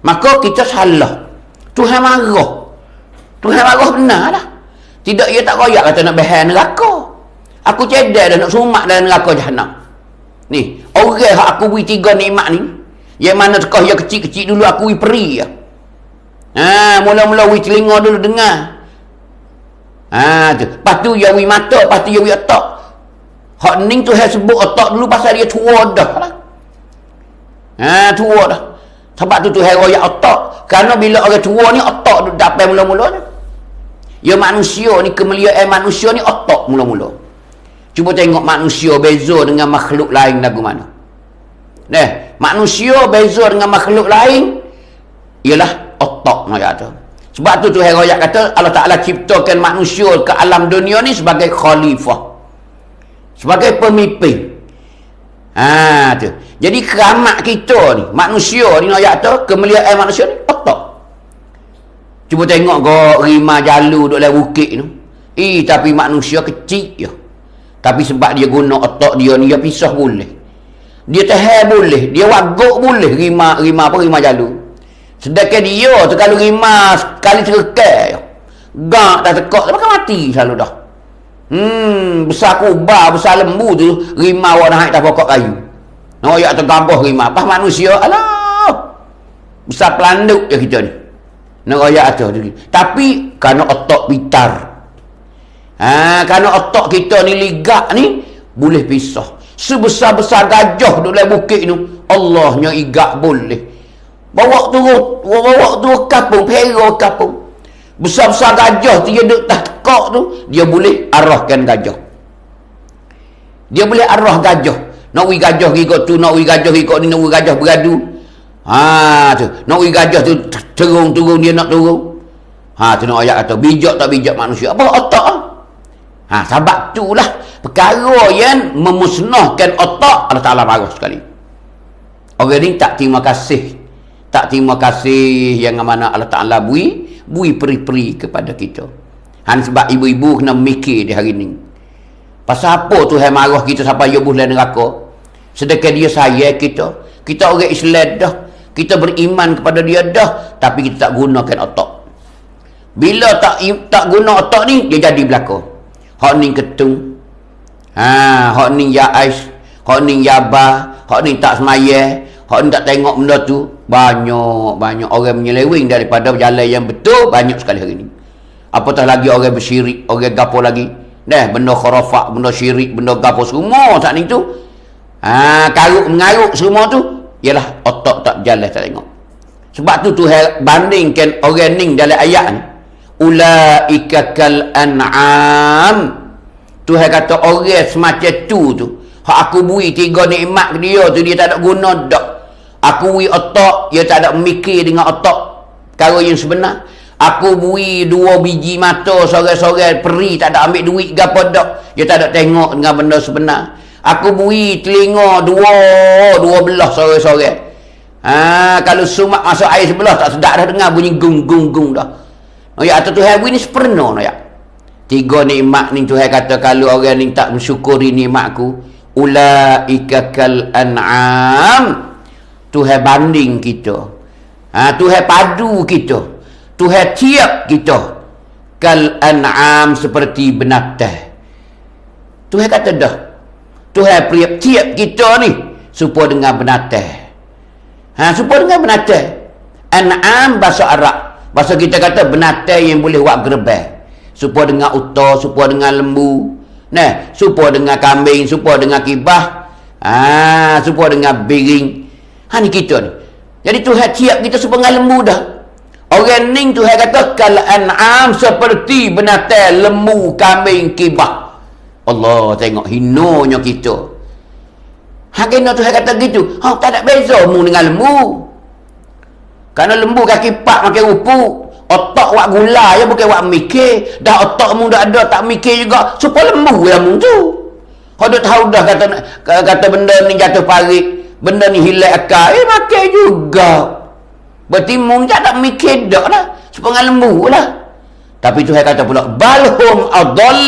Maka kita salah. Tuhan marah benar lah. Tidak, ia tak royak kata nak behar neraka. Aku cedek dah nak sumak dalam neraka jahanam. Ni, orang yang aku beri 3 nikmat ni, yang mana tekah yang kecil-kecil dulu aku beri peri ya. Mula-mula beri telinga dulu dengar. Tu. Lepas tu dia beri mata, lepas tu dia beri otak. Hak ni tu saya sebut otak dulu pasal dia tua dah lah. Tua dah. Sebab tu saya royak otak. Kerana bila orang tua ni otak duduk dapat mula-mulanya. Ya manusia ni, kemuliaan manusia ni otak mula-mula. Cuba tengok manusia beza dengan makhluk lain lagu mana. Manusia beza dengan makhluk lain ialah otak nak kata. Sebab tu Tuhan royak kata Allah Ta'ala ciptakan manusia ke alam dunia ni sebagai khalifah. Sebagai pemimpin. Tu. Jadi keramat kita ni, manusia ni nak kata, kemuliaan manusia ni otak. Cuba tengok kau rimah jalu duduk dalam bukit tu. Tapi manusia kecil je. Tapi sebab dia guna otak dia ni, dia pisah boleh. Dia tahan boleh. Dia waguk boleh rimah jalu. Sedangkan dia tu kalau rimah sekali terkekai. Gak dah tekak, tak bakal mati selalu dah. Besar kubah, besar lembu tu, rimah awak naik atas pokok kayu. Nak tergabah rimah. Pas manusia, alah. Besar pelanduk je kita ni. Nak royak atas tu. Tapi kerana otak pitar. Kerana otak kita ni ligak ni boleh pisah. Sebesar-besar gajah duduk dalam bukit tu, Allahnya igak boleh. Bawa turun kapung, pera kapung. Besar-besar gajah tu dia duduk tak tekak tu, dia boleh arahkan gajah. Dia boleh arah gajah. Nak wi gajah ikut tu, nak wi gajah ikut ni, nak wi gajah beradu. Tu. Nak wi gajah tu turun dia nak turun. Tu nak ayat kata bijak tak bijak manusia. Apa otak? Sebab itulah perkara yang memusnahkan otak Allah Ta'ala marah sekali. Orang ni tak terima kasih. Tak terima kasih yang mana Allah Ta'ala bui peri-peri kepada kita. Sebab ibu-ibu kena mikir di hari ni. Pasal apa Tuhan marah kita sampai dia bulan neraka? Sedangkan dia sayang kita. Kita orang Islam dah. Kita beriman kepada dia dah. Tapi kita tak gunakan otak. Bila tak guna otak ni, dia jadi belaka. hak ning ketung. Hak ning ya ais, hak ning yaba, hak ning tak semaya, hak ning tak tengok benda tu. Banyak orang menyeleweng daripada jalan yang betul, banyak sekali hari ni. Apatah lagi orang bersyirik, orang gapo lagi. Benda khurafat, benda syirik, benda gapo semua saat ni tu. Karuk mengaruk semua tu, ialah otak tak berjalan, tak tengok. Sebab tu Tuhan bandingkan orang ni dalam ayat ni. Ulaika kal an'am. Tuhan kata orang semacam tu. Hak aku beri 3 nikmat ke dia tu, dia tak ada guna dak. Aku beri otak, dia tak ada mikir dengan otak perkara yang sebenar. Aku beri 2 biji mata sore-sore peri, tak ada ambil duit ke apa dak. Dia tak ada tengok dengan benda sebenar. Aku beri telinga 2 belah sore-sore. Kalau sumak masuk air sebelah tak sedap dah dengar bunyi gung dah. Ya, atau Tuhan beri ni sepenuh ya. 3 nikmat ni Tuhan kata kalau orang ni tak mensyukuri nikmatku, ulaika kal an'am. Tuhan banding kita. Tuhan padu kita. Tuhan tiap kita. Kal an'am, seperti binatang. Tuhan kata dah. Tuhan tiap kita ni supaya dengan binatang. Supaya dengan binatang. An'am bahasa Arab. Bahasa kita kata binatang yang boleh buat gerbang. Supaya dengan unta, supaya dengan lembu. Supaya dengan kambing, supaya dengan kibah. Supaya dengan biring. Ni kita ni. Jadi Tuhan siap kita supaya lembu dah. Orang ni Tuhan kata kal an'am, seperti binatang, lembu, kambing, kibah. Allah tengok hinonya kita. Kena Tuhan kata gitu. Tak ada beza mu dengan lembu. Kerana lembu kaki 4 makan rupuk. Otak buat gula je, bukan buat mikir. Dah otak mu dah ada, tak mikir juga. Supaya lembu lah mu tu. Kau dah tahu dah kata benda ni jatuh parit. Benda ni hilang akal. Makan juga. Berarti mu tak mikir dah lah. Supaya lembu lah. Tapi Tuhan kata pula, balhum adal.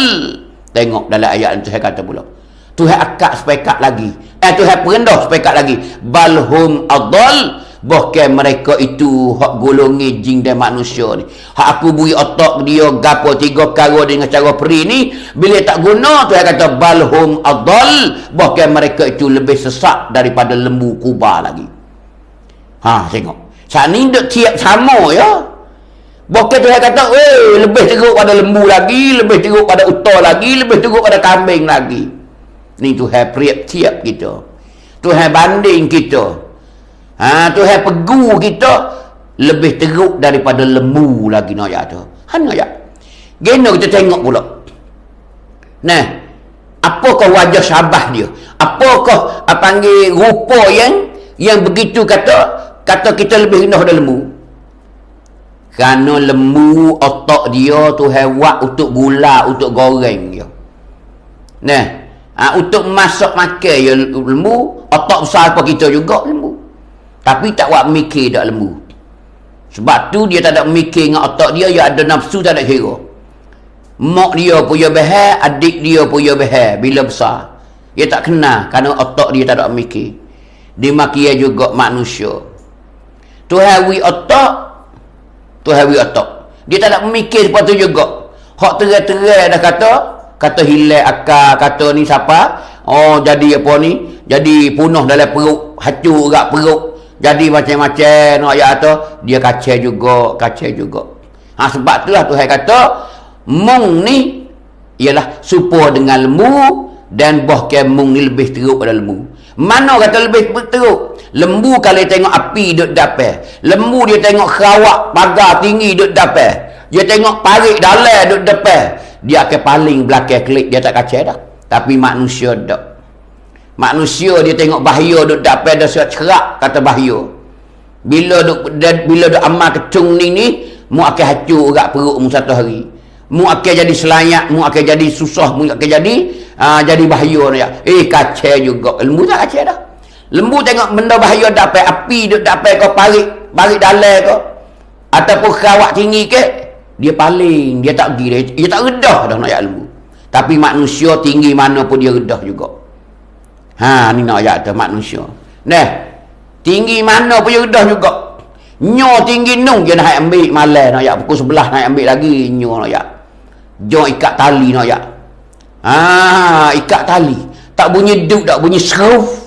Tengok dalam ayat ni Tuhan kata pula. Tuhan akak sepekat lagi. Tuhan perendah sepekat lagi. Balhum adal. Bahkan mereka itu hak golongi jin dan manusia ni. Hak aku beri otak dia gapo 3 perkara dengan cara peri ni, bila tak guna Tuhan kata balhum adal. Bahkan mereka itu lebih sesat daripada lembu kuba lagi. Tengok. Saat ni duk tiap sama ya. Bahkan Tuhan kata, lebih teruk pada lembu lagi, lebih teruk pada unta lagi, lebih teruk pada kambing lagi. Ni Tuhan tiap kita. Tuhan banding kita. Tuhan pegu kita lebih teruk daripada lembu lagi nak ayat tu. Ayat. Gena kita tengok pula. Apakah wajah syabah dia? Apakah panggil rupa yang begitu kata kita lebih rendah dari lembu? Kerana lembu otak dia Tuhan buat untuk gula, untuk goreng dia. Untuk masak makan ya lembu, otak besar apa kita juga lembu. Tapi tak buat mikir dak lembu. Sebab tu dia tak ada mikir dengan otak dia, dia ada nafsu tak ada kira. Mak dia punya behar, adik dia punya behar bila besar. Dia tak kenal kerana otak dia tak ada mikir. Dia makia juga manusia. Tuhan wi otak, dia tak ada mikir seperti tu juga. Hak terai-terai dah kata hilang akal, kata ni siapa? Jadi apa ni? Jadi punah dalam perut, hancur kat perut. Jadi macam-macam ayat tu dia kacau juga. Sebab itulah Tuhan kata mung ni ialah serupa dengan lembu dan bahkan mung ni lebih teruk pada lembu. Mana kata lebih teruk? Lembu kalau tengok api duduk dapat. Lembu dia tengok kerawak pagar tinggi duduk dapat. Dia tengok parit dalam duduk depan. Dia akan paling belakang klik, dia tak kacau dah. Tapi manusia tak. Manusia dia tengok bahaya duk dapat dah cerak kata bahaya. Bila duk amal kecung ni mu akan hancur kat perut mu satu hari. Mu akan jadi selayak, mu akan jadi susah, mu akan jadi bahaya ya. Kacau juga. Lembu tak kacau dah. Lembu tengok benda bahaya dapat, api duk dapat kau parit dalam kau ataupun kerawak tinggi ke, dia paling, dia tak pergi, dia tak redah dah nak ayat lembu. Tapi manusia tinggi mana pun dia redah juga. Ni nak ayat tu manusia. Tinggi mana pun dia redah juga. Nyo tinggi nung dia nak ambil malam nak ayat pukul 11 nak ambil lagi nyo nak ayat. Jom ikat tali nak ayat. Ikat tali. Tak bunyi duk, tak bunyi seruf.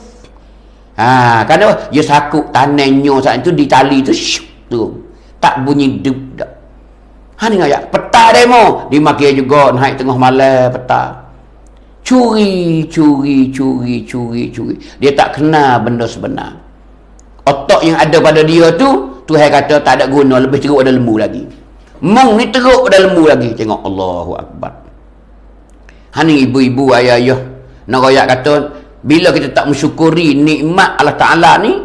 Kerana dia sakut tanahnya saat itu di tali tu, tu. Tak bunyi duk dak. Ni ayat. Peta demo. Dimaki juga naik tengah malam peta. Curi. Dia tak kenal benda sebenar. Otak yang ada pada dia tu, Tuhan kata tak ada guna, lebih teruk pada lembu lagi. Mung ni teruk pada lembu lagi. Tengok, Allahu Akbar. Ni ibu-ibu, ayah-ayah, nak royak kata, bila kita tak mensyukuri nikmat Allah Ta'ala ni,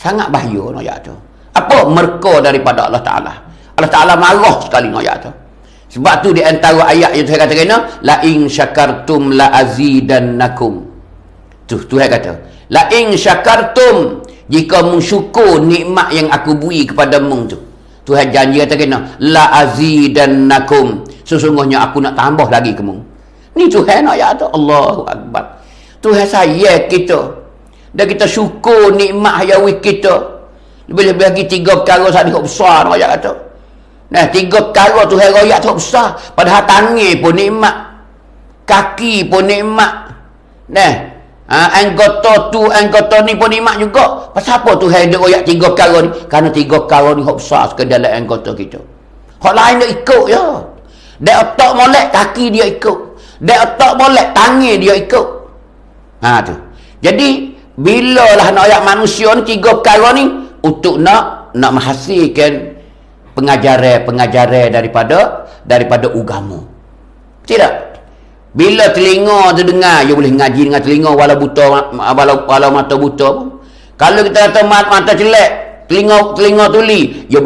sangat bahaya royak tu. Apa? Merka daripada Allah Ta'ala. Allah Ta'ala marah sekali royak tu. Sebab tu di antara ayat yang Tuhan kata kena, la in syakartum la azidannakum. Tu Tuhan kata, la in syakartum, jika mensyukur nikmat yang aku beri kepada mung tu. Tuhan janji kata kena, la azidannakum, sesungguhnya aku nak tambah lagi ke mung. Ni Tuhan ayat tu. Allahu Akbar. Tuhan sayang kita. Dan kita syukur nikmat hayawi kita. Lebih-lebih lagi 3 perkara saat ni besar ayat kata. 3 perkara Tuhan royak tu besar. Padahal tangan pun nikmat. Kaki pun nikmat. Anggota tu, anggota ni pun nikmat juga. Pasal apa Tuhan dia royak 3 perkara ni? Kerana 3 perkara ni besar sekali dalam anggota kita. Hak lain dia ikut je. Dia otak molek, kaki dia ikut. Dia otak molek, tangan dia ikut. Tu. Jadi, bilalah nak ayat manusia ni 3 perkara ni untuk nak menghasilkan pengajaran daripada agama. Tidak. Bila telinga tu dengar, dia boleh ngaji dengan telinga walau buta, walau mata buta pun. Kalau kita kata mata jelek, telinga tuli, dia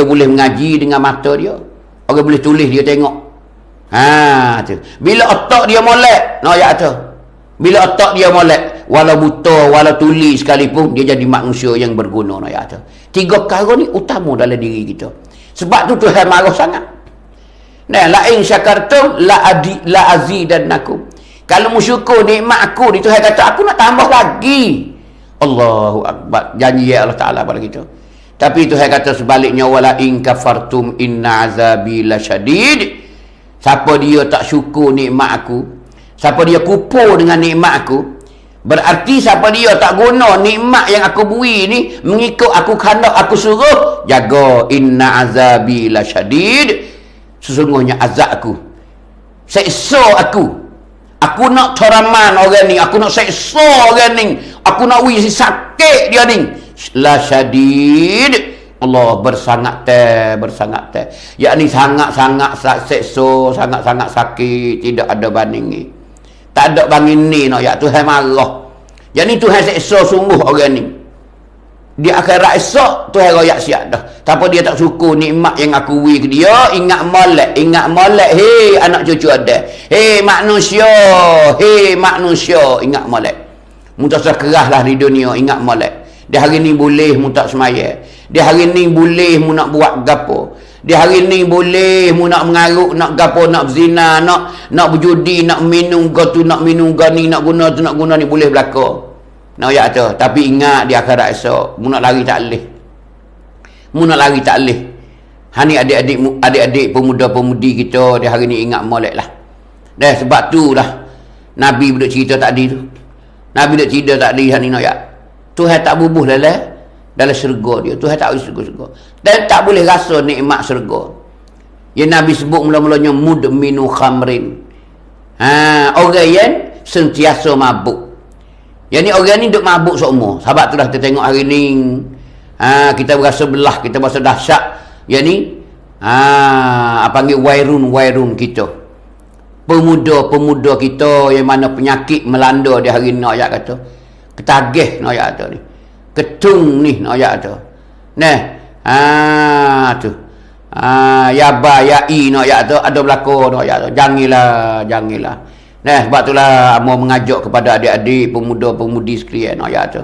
boleh mengaji dengan mata dia. Orang boleh tulis dia tengok. Tu. Bila otak dia molek, nak ayat tu. Bila otak dia molek, walau buta, walau tuli sekalipun, dia jadi manusia yang berguna, nak ayat tu. 3 perkara ni utama dalam diri kita. Sebab tu Tuhan marah sangat. La in syakartum la azidannakum. Kalau mensyukur nikmat aku ni, Tuhan kata aku nak tambah lagi. Allahu Akbar. Janji Allah Ta'ala pada kita. Tapi Tuhan kata sebaliknya, wala in kafartum inna azabi lasyadid. Siapa dia tak syukur nikmat aku, siapa dia kupur dengan nikmat aku, berarti siapa dia tak guna nikmat yang aku beri ni mengikut aku kehendak aku suruh, jaga, inna azabi lasyadid. Sesungguhnya azab aku, seksa aku nak teraman orang ni, aku nak seksa orang ni, aku nak wisi sakit dia ni, lasyadid. Allah bersangat teh. Yakni sangat-sangat seksa, sangat-sangat sakit, tidak ada banding ni. Tak ada banding ni nak ya Tuhan marah. Jadi Tuhan seksa sungguh orang ni. Di akhirat esok Tuhan royak siap dah. Tapi dia tak syukur nikmat yang aku beri ke dia, ingat molek, hei anak cucu ada. Hei manusia, ingat molek. Mu tak kerahlah di dunia, ingat molek. Di hari ni boleh mu tak semaya. Di hari ni boleh mu nak buat gapo. Di hari ni boleh mu nak mengaruk, nak gapo, nak berzina, nak berjudi, nak minum tu, nak minum ni, nak guna tu, nak guna ni, boleh berlaku. Nak ayat tu. Tapi ingat di akhirat esok, mu nak lari tak leh. Ni adik-adik pemuda-pemudi kita di hari ni ingat molek lah. Sebab tu lah Nabi duduk cerita tadi tu. Nabi duduk cerita tadi ni nak ayat. Tuhan tak bubuh dalam syurga dia. Tuhan tak bagi syurga. Dan tak boleh rasa nikmat syurga. Yang Nabi sebut mula-mulanya mudminu khamrin. Orang yang sentiasa mabuk. Yang ni orang ni duk mabuk seumur. Sebab tu dah kita tengok hari ni. Kita berasa belah, kita berasa dahsyat. Yang ni panggil wairun kita. Pemuda-pemuda kita yang mana penyakit melanda di hari ni ayat kata. Ketagih nak ayat tu ni. Ketung ni nak ayat tu. Tu. Yaba yai nak ayat tu ada berlaku nak ayat tu. Jangilah. Sebab itulah mau mengajak kepada adik-adik pemuda-pemudi sekalian nak ayat tu.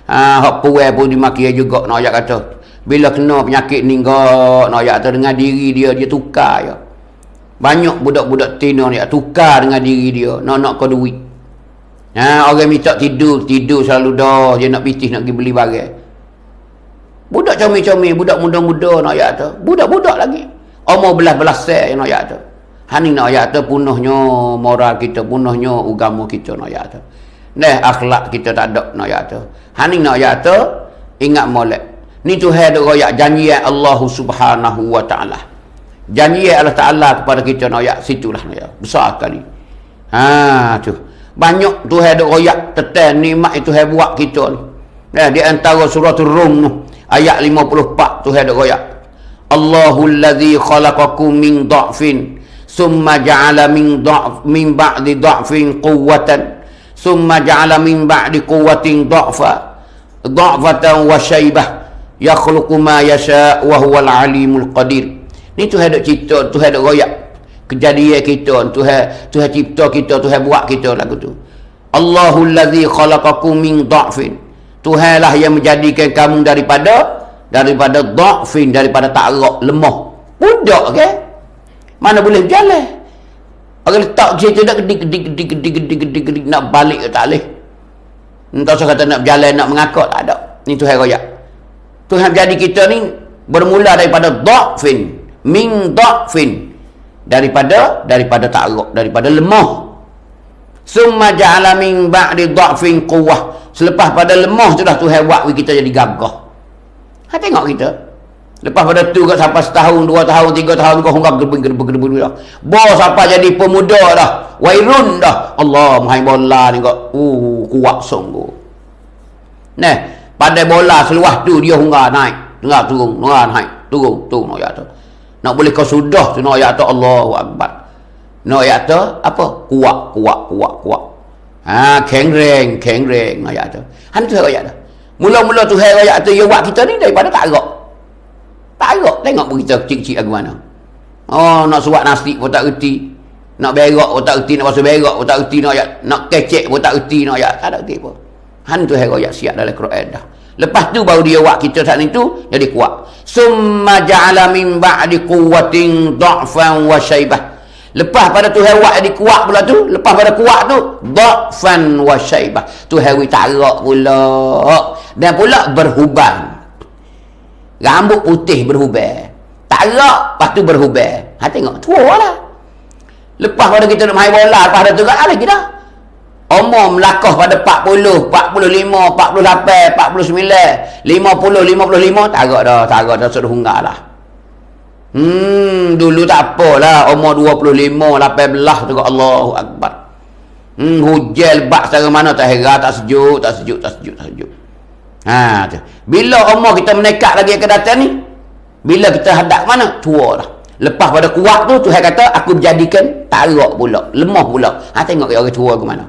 Hak puai pun dimaki juga nak ayat kata. Bila kena penyakit ni nak ayat tu dengan diri dia tukar je. Banyak budak-budak tina ni tukar dengan diri dia nak kau duit. Orang minta tidur selalu dah dia nak pitih nak pergi beli barang. Budak comel-comel, budak muda-muda nak ayat tu. Budak-budak lagi. Umur belas-belas nak ayat tu. Hani nak ayat tu punahnya moral kita, punahnya agama kita nak ayat tu. Nah, akhlak kita tak ada nak ayat tu. Hani nak ayat tu ingat molek. Ni Tuhan dak royak janji Allah Subhanahu wa taala. Janji Allah Taala kepada kita nak ayat situlah nak ayat. Besar sekali. Ha tu. Banyak Tuhan dak royak tentang nikmat itu Tuhan buat kita ni. Nah, di antara surah Rum tu ayat 54 Tuhan dak royak. Allahul ladzi khalaqakum min dha'fin summa ja'ala min ba'di dha'fin quwwatan summa ja'ala min ba'di quwwatin dha'fatan wa syaibah yakhluqu ma yasha' wa huwal alimul qadir. Ni Tuhan dak cerita, Tuhan dak royak kejadian kita, Tuhan cipta kita, Tuhan buat kita lagu tu. Allahul ladzi khalaqakum min dha'fin. Tuhanlah yang menjadikan kamu daripada dha'fin, daripada ta'rak, lemah. Budak ke? Mana boleh berjalan? Orang letak cerita dah gede nak balik ke tak boleh. Entah saya kata nak berjalan, nak mengakak, tak ada. Ni Tuhan royak. Tuhan jadi kita ni bermula daripada dha'fin, min dha'fin, daripada ta'rak, daripada lemah. Summa ja'ala min ba'di dha'fin quwwah. Selepas pada lemah tu dah Tuhan buat kita jadi gagah. Ha, tengok kita. Lepas pada tu kat sampai setahun, 2 tahun, 3 tahun kau hongkak gerbeng dah. Bos apa jadi pemuda dah. Wairun dah. Allah mahai bola ni kau. Kuat sungguh. Nah, pada bola seluas tu dia hongkak naik. Tengah turun, naik. Turun nak ayat tu. Nak boleh kau sudah tu nak ayat tu Allahu Akbar. Nak ayat tu apa? Kuat. Ha, kengreng ayat tu. Han tu ayat tu. Mula-mula tu ayat tu dia buat kita ni daripada ta'rak. Tengok pun kita kecil-kecil lagu mana. Oh, nak suap nasi pun tak reti. Nak berak pun tak reti, nak basuh berak pun tak reti, nak kecek pun tak reti, nak ayat tak ada reti pun. Han tu ayat siap dalam Quran dah. Lepas tu baru dia buat kita saat itu jadi kuat. Summa ja'ala min ba'di quwwatin dha'fan wa syaibah. Lepas pada Tuhan buat jadi kuat pula tu, lepas pada kuat tu dha'fan wa syaibah. Tuhan wi tarak pula. Dan pula berhuban. Rambut putih berhuban. Tarak lepas tu berhuban. Ha, tengok tua lah. Lepas pada kita nak main bola, lepas pada tu kat lagi dah. Umur melakah pada 40, 45, 48, 49, 50, 55, tarak dah sudah hunggar lah. Dulu tak apalah, umur 25, 18 tu kat Allahu Akbar. Hujan lebat secara mana tak heran, tak sejuk. Ha tu. Bila umur kita menekat lagi akan datang ni, bila kita hadap mana? Tua dah. Lepas pada kuat tu Tuhan kata aku menjadikan tarak pula, lemah pula. Ha, tengok orang tua ke mana.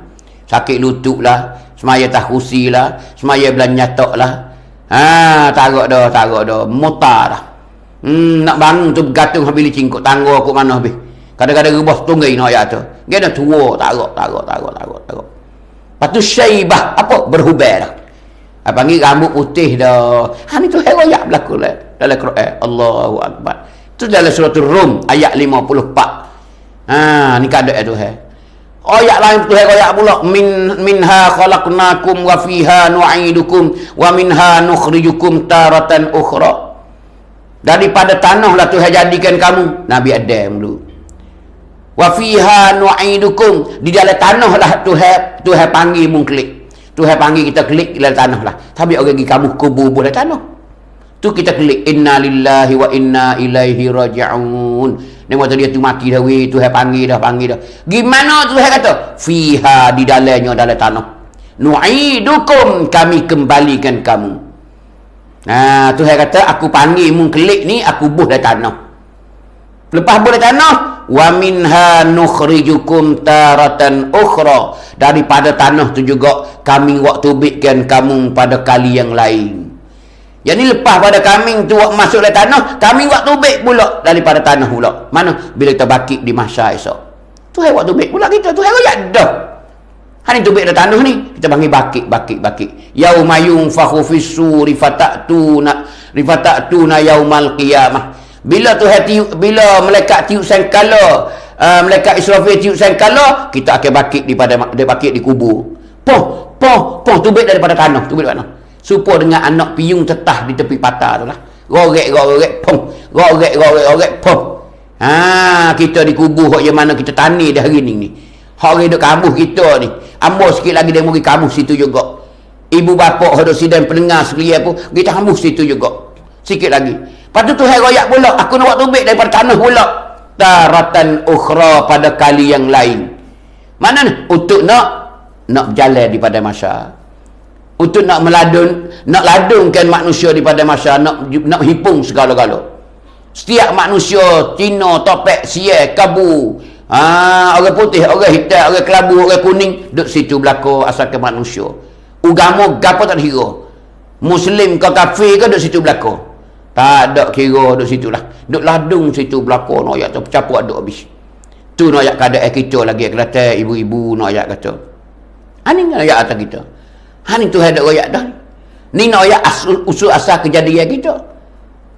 Sakit lutut lah, semaya tak kursi lah, semaya belah nyatok lah. Ha, tarak dah, mutar dah. Nak bangun tu bergantung habis cingkuk tangga aku mana habis. Kadang-kadang rebah tunggai nak ayat tu. Dia dah tua, tarak. Lepas tu syaibah, apa? Berhubar dah. Panggil rambut putih dah. Ha, ni tu heroyak berlaku dalam Quran. Allahu Akbar. Itu dalam surah Rum ayat 54. Ha, ni keadaan tu ayat lain tu heroyak pula. Minha khalaqnakum wa fiha nu'idukum wa minha nukhrijukum taratan ukhra. Daripada tanah lah Tuhan jadikan kamu. Nabi Adam dulu. Wa fiha nu'idukum. Di dalam tanah lah Tuhan panggil mungklik. Tuhan panggil kita klik dalam tanah lah. Tapi orang pergi kamu kubur dalam tanah. Tu kita klik. Inna lillahi wa inna ilaihi raji'un. Ni waktu dia tu mati dah. Tuhan panggil dah. Gimana Tuhan kata? Fiha di dalamnya dalam tanah. Nu'idukum. Kami kembalikan kamu. Nah, Tuhan kata aku panggil mungklik ni aku buh dalam tanah. Lepas buh dalam tanah, wa minha nukhrijukum taratan ukhra. Daripada tanah tu juga kami waktu bikin kamu pada kali yang lain. Jadi lepas pada kami tu masuk dalam tanah, kami waktu bik pula daripada tanah pula. Mana bila kita bakit di mahsyar esok. Tuhan waktu bik pula kita, Tuhan royak dah. Hari tu bik dalam tanah ni kita panggil bakit. Yauma yunfakhu fis-suri rifata'tuna yaumal qiyamah. Bila Tuhan bila malaikat tiup sangkala, malaikat Israfil tiup sangkala, kita akan bakit bakit di kubur. Poh tubik daripada tanah, supaya dengan anak piung tetah di tepi patah tu lah. Gorek, pong. Gorek, pong. Kita dikubur hak yang mana kita tani dah hari ni. Hak orang duk kampus kita ni. Ambo sikit lagi dia pergi kampus situ juga. Ibu bapa hak duk sidang pendengar sekalian pun kita kampus situ juga. Sikit lagi. Lepas tu Tuhan royak pula, aku nak buat tubik daripada tanah pula. Taratan ukhra, pada kali yang lain. Mana ni? Untuk nak berjalan di pada masa. Untuk nak ladungkan manusia di pada masa, nak hipung segala-gala. Setiap manusia, Cina, topek, siai, kabu, orang putih, orang hitam, orang kelabu, orang kuning, duduk situ belakang asalkan manusia. Agama gapo tak kira. Muslim ke kafir ke duduk situ belakang. Tak ada kira duduk situ lah. Duduk ladung situ belakang, nak ayat tu capuk aduk habis. Tu nak ayat keadaan kita lagi, kelihatan ibu-ibu nak ayat kata. Ini nak ayat atas kita. Ini Tuhan ada ayat dah. Ni nak ayat usul asal kejadian kita.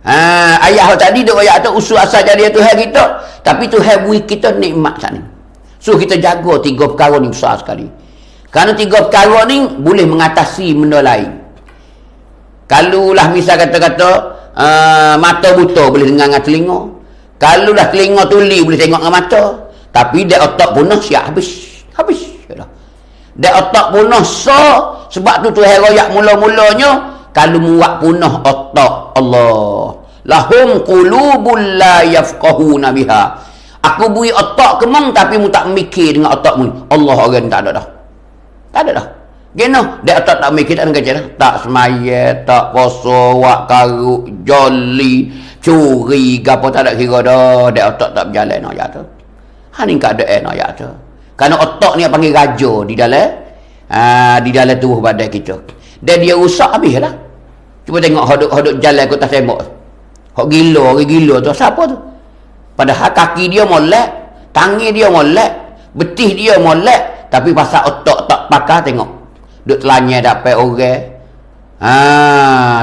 Ayat tadi duk ayat tu usul asal jadi Tuhan kita, tapi Tuhan beri kita nikmat sana. So kita jaga 3 perkara ni besar sekali. Kerana 3 perkara ni boleh mengatasi benda lain. Kalau lah misal kata-kata mata buta boleh dengar dengan telinga. Kalau lah telinga tuli boleh tengok dengan mata. Tapi dia otak punah siap habis. Dia otak punah sebab tu Tuhan royak mula-mulanya kalau muak punah otak Allah. Lahum qulubul la yafqahuna biha. Aku beri otak kemang tapi mu tak mikir dengan otak mu. Allah orang tak ada dah. Tak ada dah. Geno, dia otak tak mikir tak kerja dah. Tak semaya, tak puasa, wak karuk, joli, curi, gapo tak ada kira dah. Dia otak tak berjalan nak ayat tu. Ni keadaan nak ayat tu. Kerana otak ni panggil raja di dalam tubuh badan kita. Dan dia rusak habis lah. Cuba tengok hodok jalan ke atas tembok. Hok gila, orang gila tu siapa tu? Padahal kaki dia molek, tangan dia molek, betih dia molek, tapi pasal otak tak pakai tengok. Duk telanya dapat orang.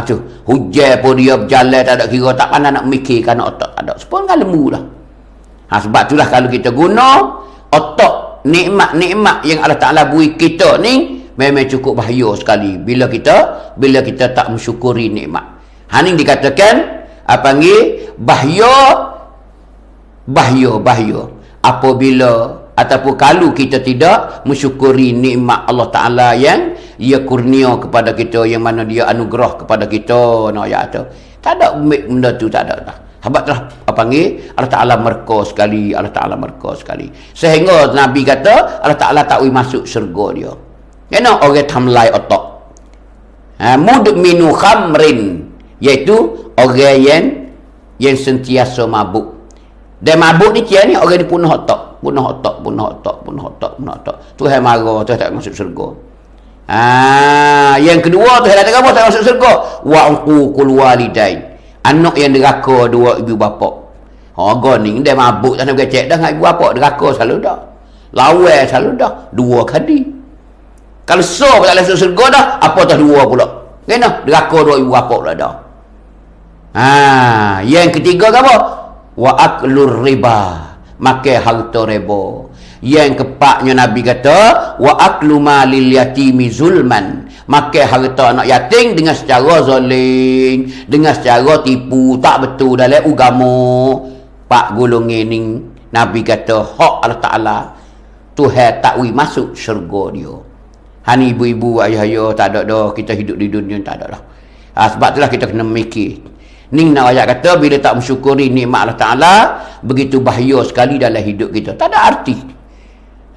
Tu. Hujan pun dia berjalan tak ada kira, tak pandai nak mikir kerana otak tak ada. Sepun kan lembu lah. Sebab itulah kalau kita guna otak nikmat-nikmat yang Allah Ta'ala beri kita ni memang cukup bahaya sekali bila kita tak mensyukuri nikmat. Ini dikatakan panggil bahaya apabila ataupun kalau kita tidak mensyukuri nikmat Allah Ta'ala yang ia kurnia kepada kita, yang mana dia anugerah kepada kita. Tak ada benda tu, tak ada dah. Sebab telah panggil Allah Ta'ala merka sekali, sehingga Nabi kata Allah Ta'ala tak boleh masuk syurga dia. Kena orang tamlai otak. Mudminu khamrin, iaitu orang yang sentiasa mabuk. Dan mabuk ni dia ni orang ni punah otak. Tuhan marah, Tuhan tak masuk syurga. Yang kedua Tuhan kata apa tak masuk syurga? Wa uququl walidain. Anak yang deraka dua ibu bapa. Ni dia mabuk tak nak cek dah dengan ibu bapa, deraka selalu dah. Lawai selalu dah 2 kali. Kalau tak masuk syurga dah, apa dah 2 pula. Kena deraka dua ibu bapa pula dah. Yang ketiga apa? Wa aklur riba, makan harta riba. Yang keempatnya Nabi kata wa aklu malil yatimi zulman, makan harta anak yatim dengan secara zalim, dengan secara tipu, tak betul dalam agama. Pak golongan ni Nabi kata hak Allah Ta'ala Tuhan tak boleh masuk syurga dia. Hani ibu-ibu, ayah-ayah, tak ada dah kita hidup di dunia, tak ada dah. Sebab itulah kita kena mikir. Ni nak ayat kata bila tak mensyukuri nikmat Allah Ta'ala, begitu bahaya sekali dalam hidup kita. Tak ada arti.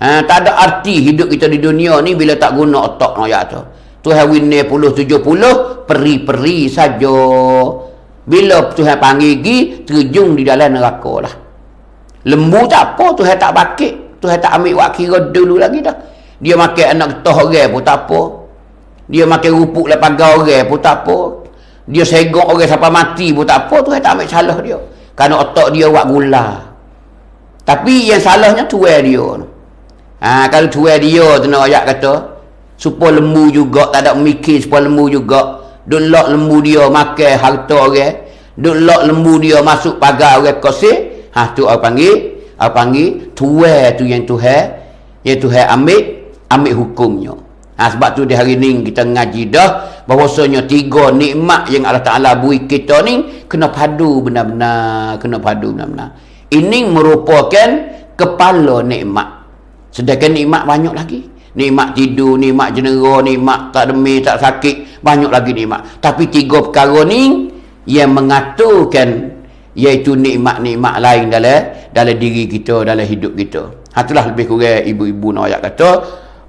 Tak ada arti hidup kita di dunia ni bila tak guna otak nak ayat tu. Tuhan winne 70 peri-peri saja. Bila Tuhan panggil pergi, terjun di dalam neraka lah. Lembu tak apa, Tuhan tak bakit. Tuhan tak ambil wak kira dulu lagi dah. Dia makan anak getah orang pun tak apa. Dia makan rupuk lepas pagar orang pun tak apa. Dia segok orang sampai mati pun tak apa. Tuhan tak ambil salah dia. Kerana otak dia wak gula. Tapi yang salahnya tuai dia. Kalau tuai dia tu nak ayat kata supaya lembu juga tak ada mikir, supaya lembu juga duk lock lembu dia makan harta orang, duk lock lembu dia masuk pagar orang koseh. Tu orang panggil tuai tu yang Tuhan ambil hukumnya. Sebab tu di hari ni kita ngaji dah bahawasanya 3 nikmat yang Allah Ta'ala beri kita ni kena padu benar-benar. Ini merupakan kepala nikmat. Sedangkan nikmat banyak lagi. Nikmat tidur, nikmat jenera, nikmat tak demam, tak sakit, banyak lagi nikmat. Tapi 3 perkara ni yang mengaturkan, iaitu nikmat-nikmat lain dalam diri kita, dalam hidup kita. Itulah lebih kurang ibu-ibu nak ayat kata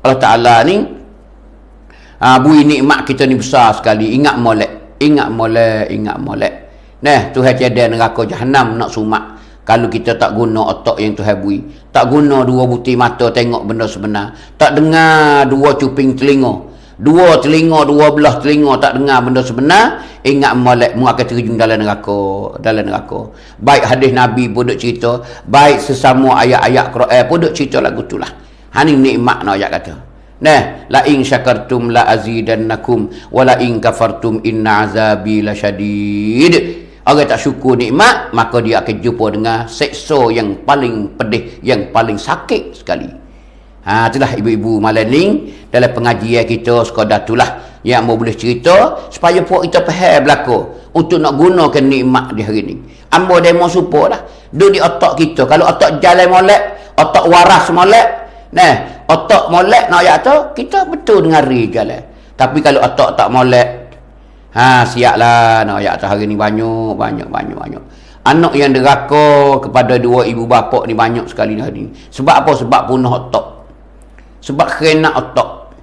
Allah Ta'ala ni bui nikmat kita ni besar sekali. Ingat molek, ingat molek, ingat molek. Nah, Tuhan tiada neraka Jahannam nak sumak kalau kita tak guna otak yang Tuhan bui. Tak guna 2 butir mata tengok benda sebenar. Tak dengar 2 cuping telinga. 2 telinga, 2 belah telinga tak dengar benda sebenar. Ingat molek, mu akan terjun dalam neraka. Dalam neraka. Baik hadis Nabi pun duk cerita. Baik sesama ayat-ayat Quran pun duk cerita lagu tu lah. Ini nikmat nak ayat kata. Nah, la in syakartum la azidannakum wa la in kafartum inna azabi lasyadid. Orang tak syukur nikmat, maka dia akan jumpa dengan seksa yang paling pedih, yang paling sakit sekali. Itulah ibu-ibu malam ni dalam pengajian kita sekadar itulah yang mau boleh cerita supaya puak kita faham berlaku untuk nak gunakan nikmat di hari ni. Ambo demo supaya lah. Duduk di otak kita. Kalau otak jalan molek, otak waras molek, nah, otak molek nak ayat tu, kita betul dengar ri jalan. Tapi kalau otak tak molek, siaplah nak ayat tu hari ni banyak. Anak yang deraka kepada 2 ibu bapa ni banyak sekali hari ni. Sebab apa? Sebab punah otak. Sebab kena otak.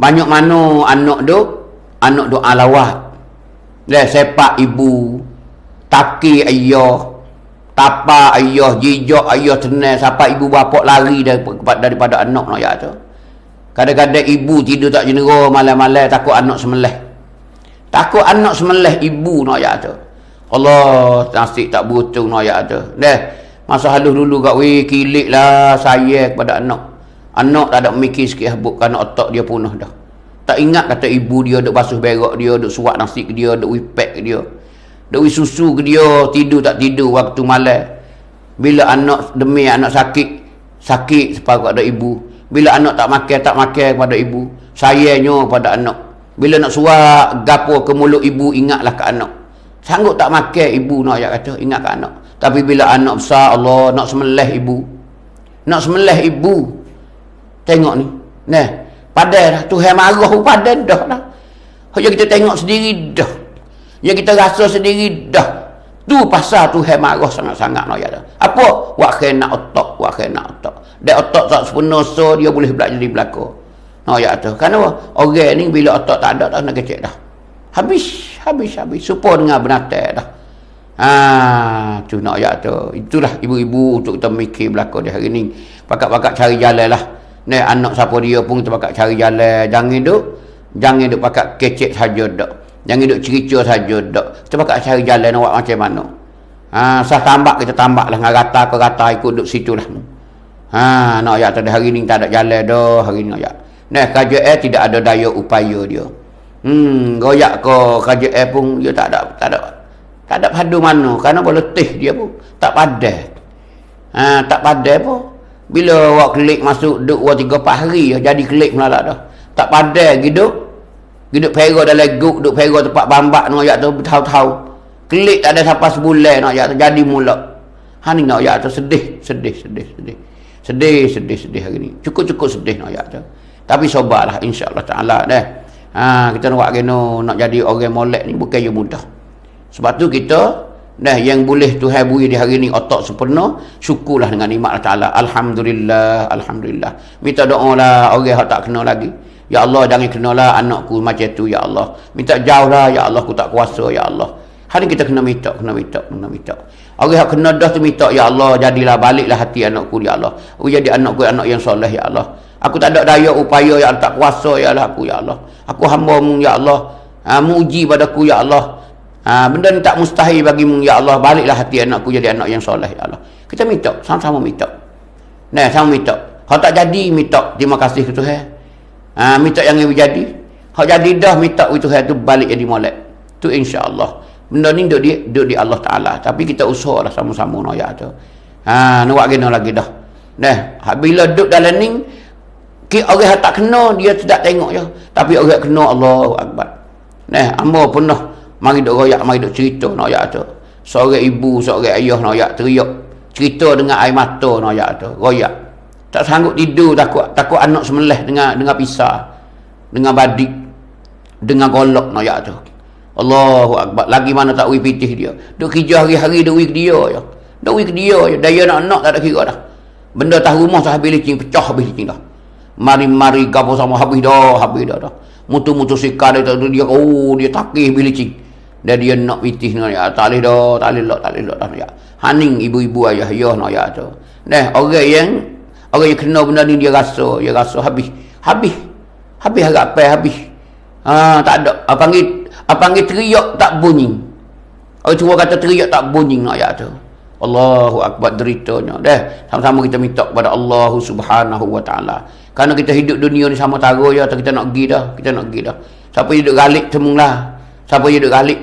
Banyak mana anak duk alawat. Sepak ibu, taki ayah, tapa ayah, jijak ayah tenang sampai ibu bapa lari daripada anak nak ayat tu. Kadang-kadang ibu tidur tak jenera malam-malam takut anak semelih. Takut anak semelih ibu nak ayat tu. Allah, nasib tak beruntung nak ayat tu. Masa halus dulu kat kilik lah saya kepada anak. Anak tak ada mikir sikit habuk kerana otak dia punah dah. Tak ingat kata ibu dia duk basuh berak dia, duk suap nasi ke dia, duk wipek ke dia, duk wis susu ke dia, tidur tak tidur waktu malam. Bila anak demi anak sakit separuh pada ibu. Bila anak tak makan kepada ibu. Sayangnya pada anak. Bila nak suap gapo ke mulut ibu, ingatlah ke anak. Sanggup tak makan ibu nak ayat kata, ingat ke anak. Tapi bila anak besar, Allah nak semelih ibu. Nak semelih ibu. Tengok ni. Padan dah. Tuhan marah pun padan dah lah. Yang kita tengok sendiri dah. Yang kita rasa sendiri dah. Tu pasal Tuhan marah sangat-sangat nak ayat. Apa? Wak kena otak. Dia otak tak sepenuh so dia boleh belajar di belakang. Nak ayat tu. Kenapa? Orang ni bila otak tak ada, tak nak kecek dah. Habis. Supaya dengan benatai dah. Tu nak ayat tu. Itulah ibu-ibu untuk kita mikir belakang di hari ni. Pakat-pakat cari jalan lah. Anak siapa dia pun kita pakat cari jalan. Jangan duk pakat kecek saja dak. Jangan duk cerita saja dak. Kita pakat cari jalan nak buat macam mana. Sah tambak kita tambak lah. Dengan rata ke rata ikut duk situ lah. Nak ayat tu hari ni tak ada jalan dah. Hari ni ayat. KJL tidak ada daya upaya dia. Goyak ke KJL pun dia tak ada padu mana. Kerana letih dia pun tak padat. Tak padat pun. Bila awak klik masuk duk 2-3-4 hari jadi klik melala dah. Tak padat hidup pera dalam guk, duk pera tempat bambak nak ayat tu bertahun-tahun. Klik tak ada sampai sebulan nak ayat tu jadi mula. Ni nak ayat tu sedih hari ni. Cukup sedih nak ayat tu. Tapi sabarlah insya-Allah taala dah. Kita nak buat kena nak jadi orang molek ni bukan yang mudah. Sebab tu kita yang boleh Tuhan beri di hari ni otak sempurna, syukurlah dengan nikmat Allah Taala. Alhamdulillah. Minta doa lah orang yang tak kena lagi. Ya Allah, jangan kenalah anakku macam tu ya Allah. Minta jauhlah ya Allah, aku tak kuasa ya Allah. Hari kita kena minta. Orang yang kena dah tu minta ya Allah, jadilah baliklah hati anakku ya Allah. Jadi anakku anak yang soleh ya Allah. Aku tak ada daya upaya ya Allah, tak kuasa ya Allah aku ya Allah. Aku hamba-Mu ya Allah. Muji padaku ya Allah. Benda ni tak mustahil bagimu ya Allah, baliklah hati anakku jadi anak yang soleh ya Allah. Kita minta, sama-sama minta. Sama minta. Kalau tak jadi minta terima kasih ke Tuhan. Minta yang jadi. Kalau jadi dah minta ke Tuhan tu balik jadi molek. Tu insya-Allah. Benda ni duduk di Allah Taala, tapi kita usahalah sama-sama nak ya tu. Nak buat gena lagi dah. Bila duduk dalam ni orang yang tak kena dia tidak tengok je, tapi orang yang kena Allahu Akbar. Hamba pernah mari duk royak, mari duk cerita nak ayat tu. Seorang ibu, seorang ayah nak ayat teriak. cerita dengan air mata nak ayat tu, royak. Tak sanggup tidur, takut anak semelih dengan pisah, dengan badik, dengan golok nak ayat tu. Allahu akbar. Lagi mana tak wi pitih dia. Duk kerja hari-hari duk wi ke dia je. Duk wi ke dia je. Daya nak tak ada kira dah. Benda tahu rumah tak habis licin, pecah habis licin dah. Mari-mari gapo sama habis dah. Mutu-mutu sikar dia dia takih habis licin. Dan dia nak pitih nak ayat. Tak boleh dah. Ya. Haning ibu-ibu ayah nak ayat tu. Orang yang kena benda ni dia rasa habis harap habis. Tak ada. Panggil teriak tak bunyi. Orang tua kata teriak tak bunyi nak ayat tu. Allahu akbar deritanya. Sama-sama kita minta kepada Allah Subhanahu wa taala. Kerana kita hidup dunia ni sama tara je, kita nak pergi dah. Siapa yang duduk galik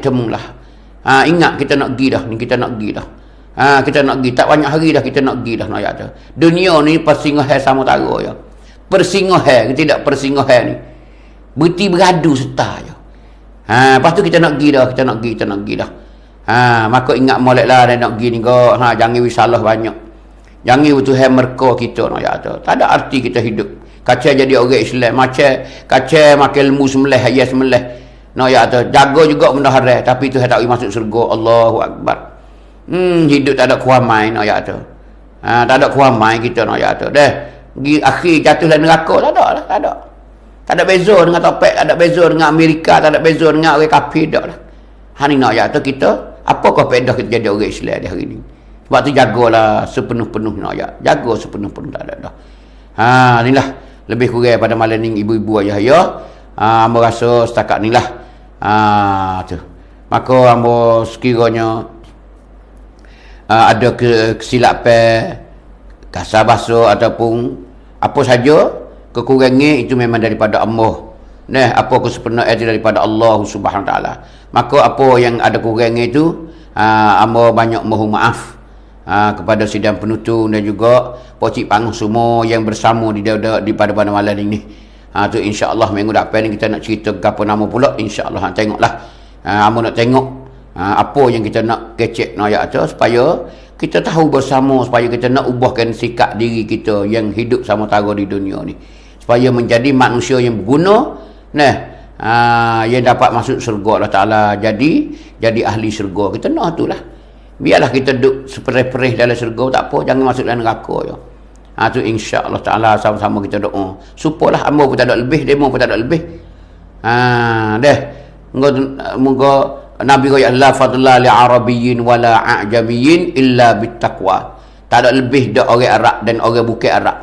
temunglah. Ingat kita nak pergi dah. Kita nak pergi. Tak banyak hari dah kita nak pergi dah nak ayat tu. Dunia ni persingohan sama tara je. Persingohan, tidak persingohan ni. Berti beradu serta je. Lepas tu kita nak pergi dah. Maka ingat molek lah nak pergi ni kau. Jangan wisalah banyak. Jangan Tuhan merka kita nak ayat tu. Tak ada arti kita hidup. Kacau jadi orang Islam. Kacau makan ilmu semelih, ayat semelih. Nak ayat tu. Jaga juga benda haram. Tapi Tuhan tak boleh masuk surga. Allahu akbar. Hidup tak ada kuamai nak ayat tu. Tak ada kuamai kita nak ayat tu. Akhir jatuh dalam neraka. Tak ada. Tak ada beza dengan topek, tak ada beza dengan Amerika, tak ada beza dengan orang kafir dak lah. Hari nak ayat tu kita, apakah faedah kita jadi orang Islam di hari ni? Sebab tu jagalah sepenuh-penuh nak ayat. Jaga sepenuh-penuh tak ada dah. Inilah lebih kurang pada malam ni ibu-ibu ayah. Hamba rasa setakat ni lah. Tu. Maka hamba sekiranya ada kesilapan kasar bahasa ataupun apa saja kekurangan itu memang daripada Allah. Apa kesempurnaan itu daripada Allah Subhanahu Wa Taala. Maka apa yang ada kurangan itu hamba banyak mohon maaf kepada sidang penutur dan juga pocik panggung semua yang bersama di pada malam ini. Tu insya-Allah minggu depan ni kita nak cerita apa nama pula insya-Allah. Tengoklah. Hamba nak tengok apa yang kita nak kecek nak ayat tu supaya kita tahu bersama, supaya kita nak ubahkan sikap diri kita yang hidup sama tara di dunia ni. Supaya menjadi manusia yang berguna, yang dapat masuk syurga Allah Ta'ala, jadi ahli syurga. Kita nak itulah. Biarlah kita duduk seperih-perih dalam syurga, tak apa, jangan masuk dalam neraka je. Tu insya-Allah Ta'ala sama-sama kita doa. Supalah hamba pun tak ada lebih, demo pun tak ada lebih. Moga Nabi kata la fadla li arabiyyin wala a'jamiyyin illa bittaqwa. Tak ada lebih dak orang Arab dan orang bukan Arab.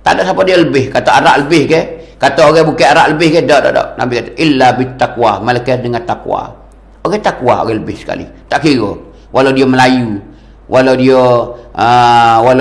Tak ada siapa dia lebih. Kata Arab lebih ke? Kata orang bukan Arab lebih ke? Tak. Nabi kata illa bittaqwa, malaikat dengan takwa. Orang takwa orang lebih sekali. Tak kira walau dia Melayu, walau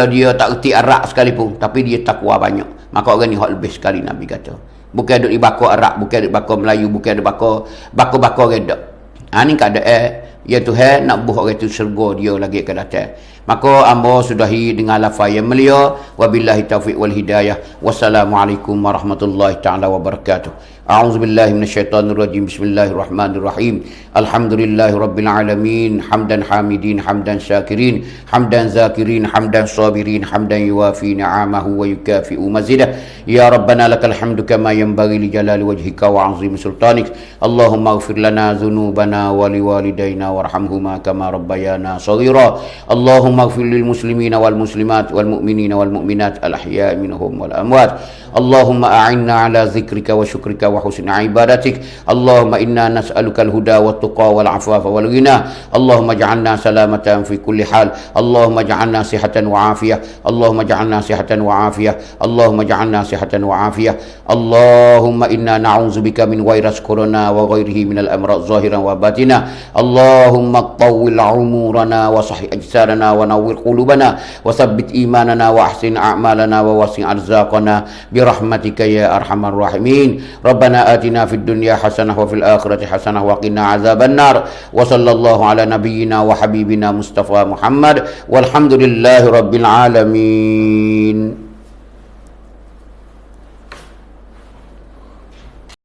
dia tak reti Arab sekalipun, tapi dia takwa banyak. Maka orang ni hak lebih sekali Nabi kata. Bukan duk di bakar Arab, bukan duk bakar Melayu, bukan duk bakar orang dak. Ni keadaan ya Tuhan nak buat orang itu syurga dia lagi akan datang. Maka hamba sudahi dengan lafaz yang mulia. Wabillahi taufiq wal hidayah. Wassalamualaikum warahmatullahi taala wabarakatuh. A'udzubillahi minasyaitonirrajim. Bismillahirrahmanirrahim. Alhamdulillahirabbil alamin. Hamdan hamidin, hamdan syakirin, hamdan zakirin, hamdan sabirin, hamdan yuwafi ni'amahu wa yukafi'u mazidah. Ya Rabbana lakal hamdu kama yanbaghi li jalali wajhika wa 'azimi sultanik. Allahumma ighfir lana dhunubana wa liwalidayna warhamhuma kama rabbayana shaghira. Allahumma اغفر للمسلمين والمسلمات والمؤمنين والمؤمنات الأحياء منهم والأموات. اللهم أعنا على ذكرك وشكرك وحسن عبادتك. اللهم إنا نسألك الهدى والتقى والعفاف والغنى. اللهم اجعلنا سلامة في كل حال. اللهم اجعلنا صحة وعافية. اللهم اجعلنا صحة وعافية. اللهم اجعلنا صحة وعافية. اللهم إنا نعوذ بك من فيروس كورونا وغيره من الأمراض ظاهرا وباطنا. اللهم طول عمرنا وصحح أجسادنا ونور قلوبنا وثبت إيماننا وأحسن أعمالنا ووسع أرزاقنا برحمتك يا أرحم الراحمين. ربنا آتنا في الدنيا حسنة وفي الآخرة حسنة وقنا عذاب النار. وصلى الله على نبينا وحبيبنا مصطفى محمد والحمد لله رب العالمين.